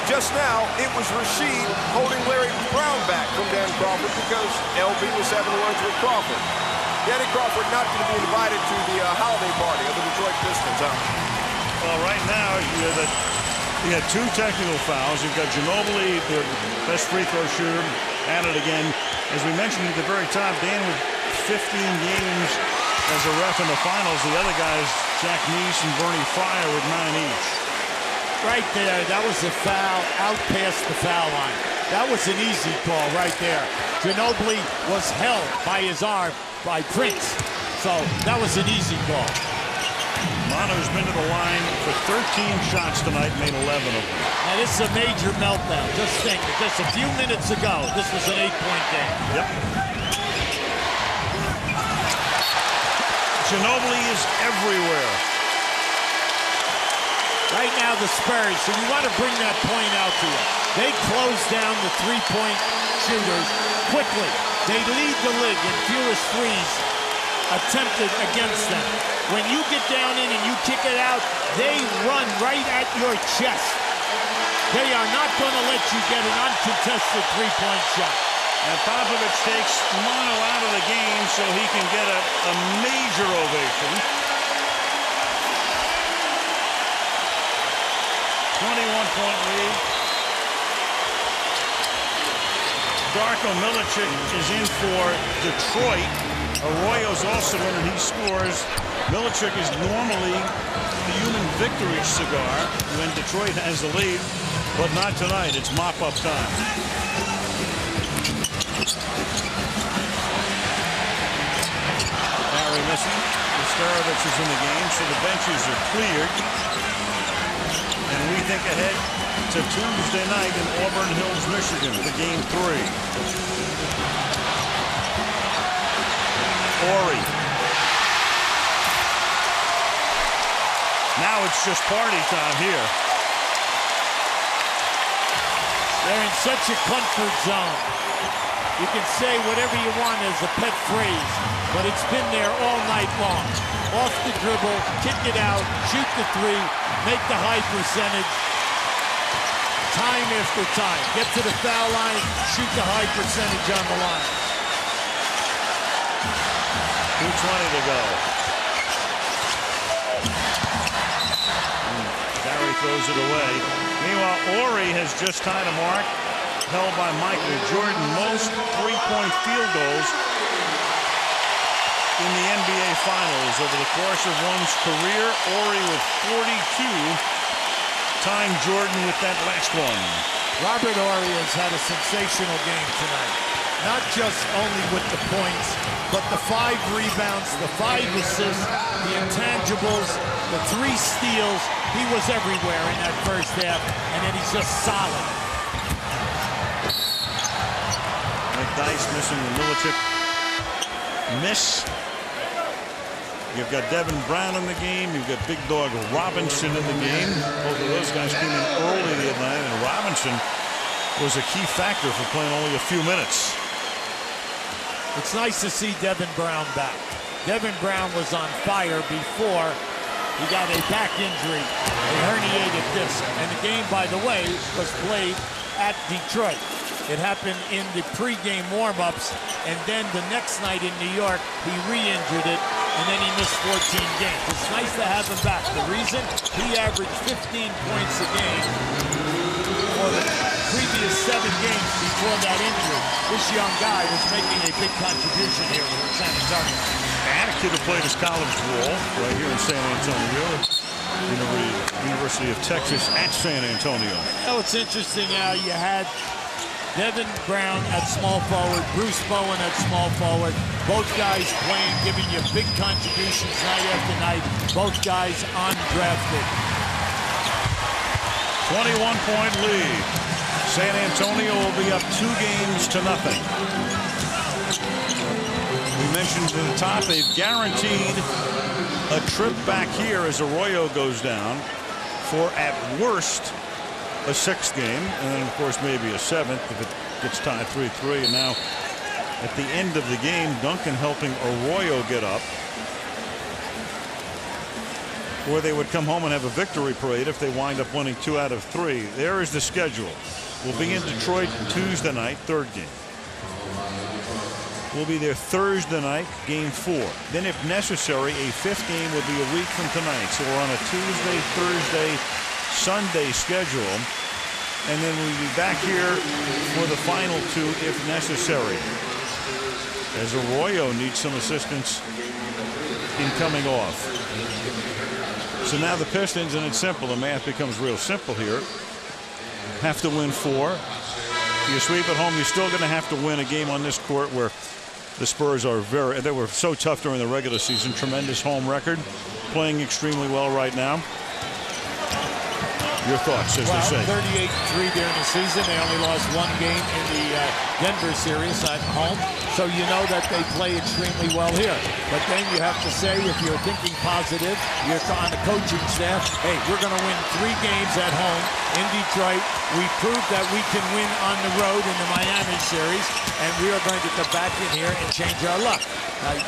Just now, it was Rasheed holding Larry Brown back from Dan Crawford because LB was having words with Crawford. Danny Crawford not going to be invited to the holiday party of the Detroit Pistons, huh? Well, right now, you had 2 technical fouls. You've got Ginobili, their best free throw shooter, at it again. As we mentioned at the very top, Dan with 15 games as a ref in the finals. The other guys, Jack Neese and Bernie Fryer, with 9 each. Right there, that was a foul out past the foul line. That was an easy call right there. Ginobili was held by his arm by Prince. So that was an easy call. Manu's been to the line for 13 shots tonight, made 11 of them. Now this is a major meltdown. Just think, just a few minutes ago, this was an 8-point game. Yep. Ginobili is everywhere. Right now, the Spurs, so you want to bring that point out to you. They close down the three-point shooters quickly. They lead the league in fewest threes attempted against them. When you get down in and you kick it out, they run right at your chest. They are not going to let you get an uncontested three-point shot. And Popovich takes Manu out of the game so he can get a major ovation. 21-point lead. Darko Milicic is in for Detroit. Arroyo's also in and he scores. Milicic is normally the human victory cigar when Detroit has the lead, but not tonight. It's mop-up time. Barry missing. Starovich is in the game, so the benches are cleared. And we think ahead to Tuesday night in Auburn Hills, Michigan for Game 3. Ori. Now it's just party time here. They're in such a comfort zone. You can say whatever you want as a pet phrase, but it's been there all night long. Off the dribble, kick it out, shoot the three, make the high percentage. Time after time. Get to the foul line, shoot the high percentage on the line. 2:20 to go. Barry throws it away. Meanwhile, Ori has just tied a mark held by Michael Jordan. Most three-point field goals in the NBA Finals over the course of one's career. Ori with 42, tying Jordan with that last one. Robert Ori has had a sensational game tonight. Not just only with the points, but the 5 rebounds, the 5 assists, the intangibles, the 3 steals. He was everywhere in that first half, and then he's just solid. McDyess missing the Milicic miss. You've got Devin Brown in the game. You've got Big Dog Robinson in the game. Both of those guys came in early the other night, and Robinson was a key factor for playing only a few minutes. It's nice to see Devin Brown back. Devin Brown was on fire before he got a back injury, a herniated disc. And the game, by the way, was played at Detroit. It happened in the pregame warm-ups, and then the next night in New York, he re-injured it, and then he missed 14 games. It's nice to have him back. The reason? He averaged 15 points a game for the previous 7 games before that injury. This young guy was making a big contribution here with San Antonio. And a kid who played his college ball right here in San Antonio. University of Texas at San Antonio. Oh, it's interesting how you had Devin Brown at small forward, Bruce Bowen at small forward. Both guys playing, giving you big contributions night after night. Both guys undrafted. 21-point lead. San Antonio will be up 2 games to nothing. We mentioned at the top, they've guaranteed a trip back here as Arroyo goes down for, at worst, a 6th game, and then, of course, maybe a 7th if it gets tied 3-3. And now, at the end of the game, Duncan helping Arroyo get up. or they would come home and have a victory parade if they wind up winning 2 out of 3. There is the schedule. We'll be in Detroit Tuesday night, 3rd game. We'll be there Thursday night, game 4. Then, if necessary, a 5th game will be a week from tonight. So we're on a Tuesday, Thursday, Sunday schedule. And then we'll be back here for the final 2 if necessary, as Arroyo needs some assistance in coming off. So now the Pistons, and it's simple, the math becomes real simple here, have to win 4. You sweep at home, you're still going to have to win a game on this court where the Spurs are they were so tough during the regular season. Tremendous home record, playing extremely well right now. Your thoughts, as they say. 38-3 during the season. They only lost 1 game in the Denver series at home. So you know that they play extremely well here. But then you have to say, if you're thinking positive, you're on the coaching staff, hey, we're going to win 3 games at home in Detroit. We proved that we can win on the road in the Miami series, and we are going to come back in here and change our luck.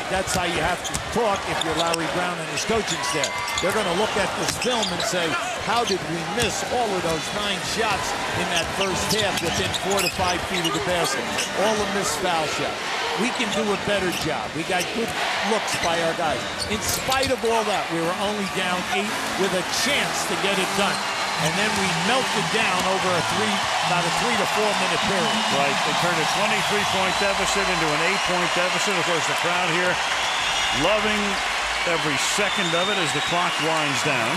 That's how you have to talk if you're Larry Brown and his coaching staff. They're going to look at this film and say, how did we miss all of those 9 shots in that first half within 4 to 5 feet of the basket? All the missed foul shots. We can do a better job. We got good looks by our guys. In spite of all that, we were only down 8 with a chance to get it done. And then we melted down over about a 3 to 4 minute period. Right, they turned a 23-point deficit into an 8-point deficit. Of course, the crowd here loving every second of it as the clock winds down.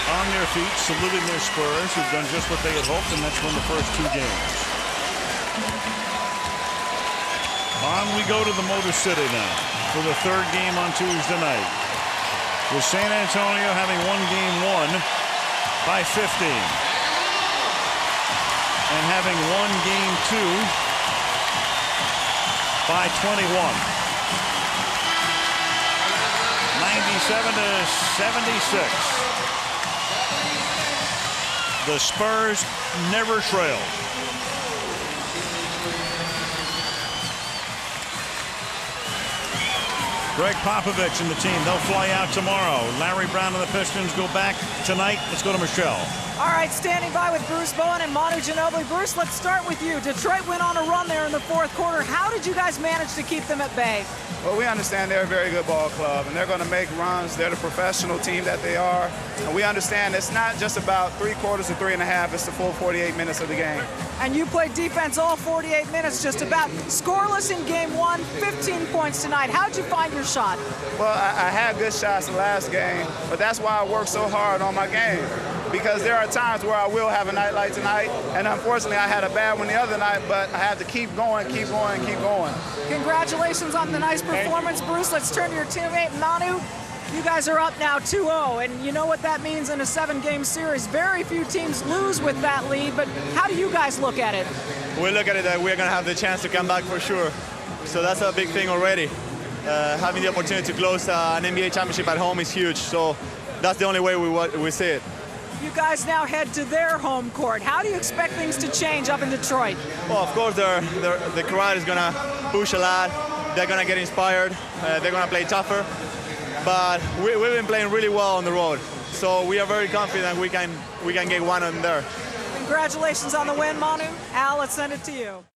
On their feet, saluting their Spurs, who've done just what they had hoped, and that's won the first 2 games. On we go to the Motor City now for the 3rd game on Tuesday night, with San Antonio having won game 1 by 15 and having won game 2 by 21. 97 to 76. The Spurs never trailed. Greg Popovich and the team, they'll fly out tomorrow. Larry Brown and the Pistons go back tonight. Let's go to Michelle. All right, standing by with Bruce Bowen and Manu Ginobili. Bruce, let's start with you. Detroit went on a run there in the 4th quarter. How did you guys manage to keep them at bay? Well, we understand they're a very good ball club, and they're going to make runs. They're the professional team that they are. And we understand it's not just about 3 quarters or 3.5. It's the full 48 minutes of the game. And you played defense all 48 minutes, just about. Scoreless in game 1, 15 points tonight. How'd you find your shot? Well, I had good shots the last game, but that's why I worked so hard on my game. Because there are times where I will have a night like tonight, and unfortunately I had a bad one the other night, but I had to keep going, keep going, keep going. Congratulations on the nice performance, Bruce. Let's turn to your teammate, Manu. You guys are up now 2-0, and you know what that means in a 7-game series. Very few teams lose with that lead, but how do you guys look at it? We look at it that we're going to have the chance to come back for sure. So that's a big thing already. Having the opportunity to close an NBA championship at home is huge, so that's the only way we see it. You guys now head to their home court. How do you expect things to change up in Detroit? Well, of course, the crowd is going to push a lot. They're going to get inspired. They're going to play tougher. But we've been playing really well on the road. So we are very confident we can get one on there. Congratulations on the win, Manu. Al, let's send it to you.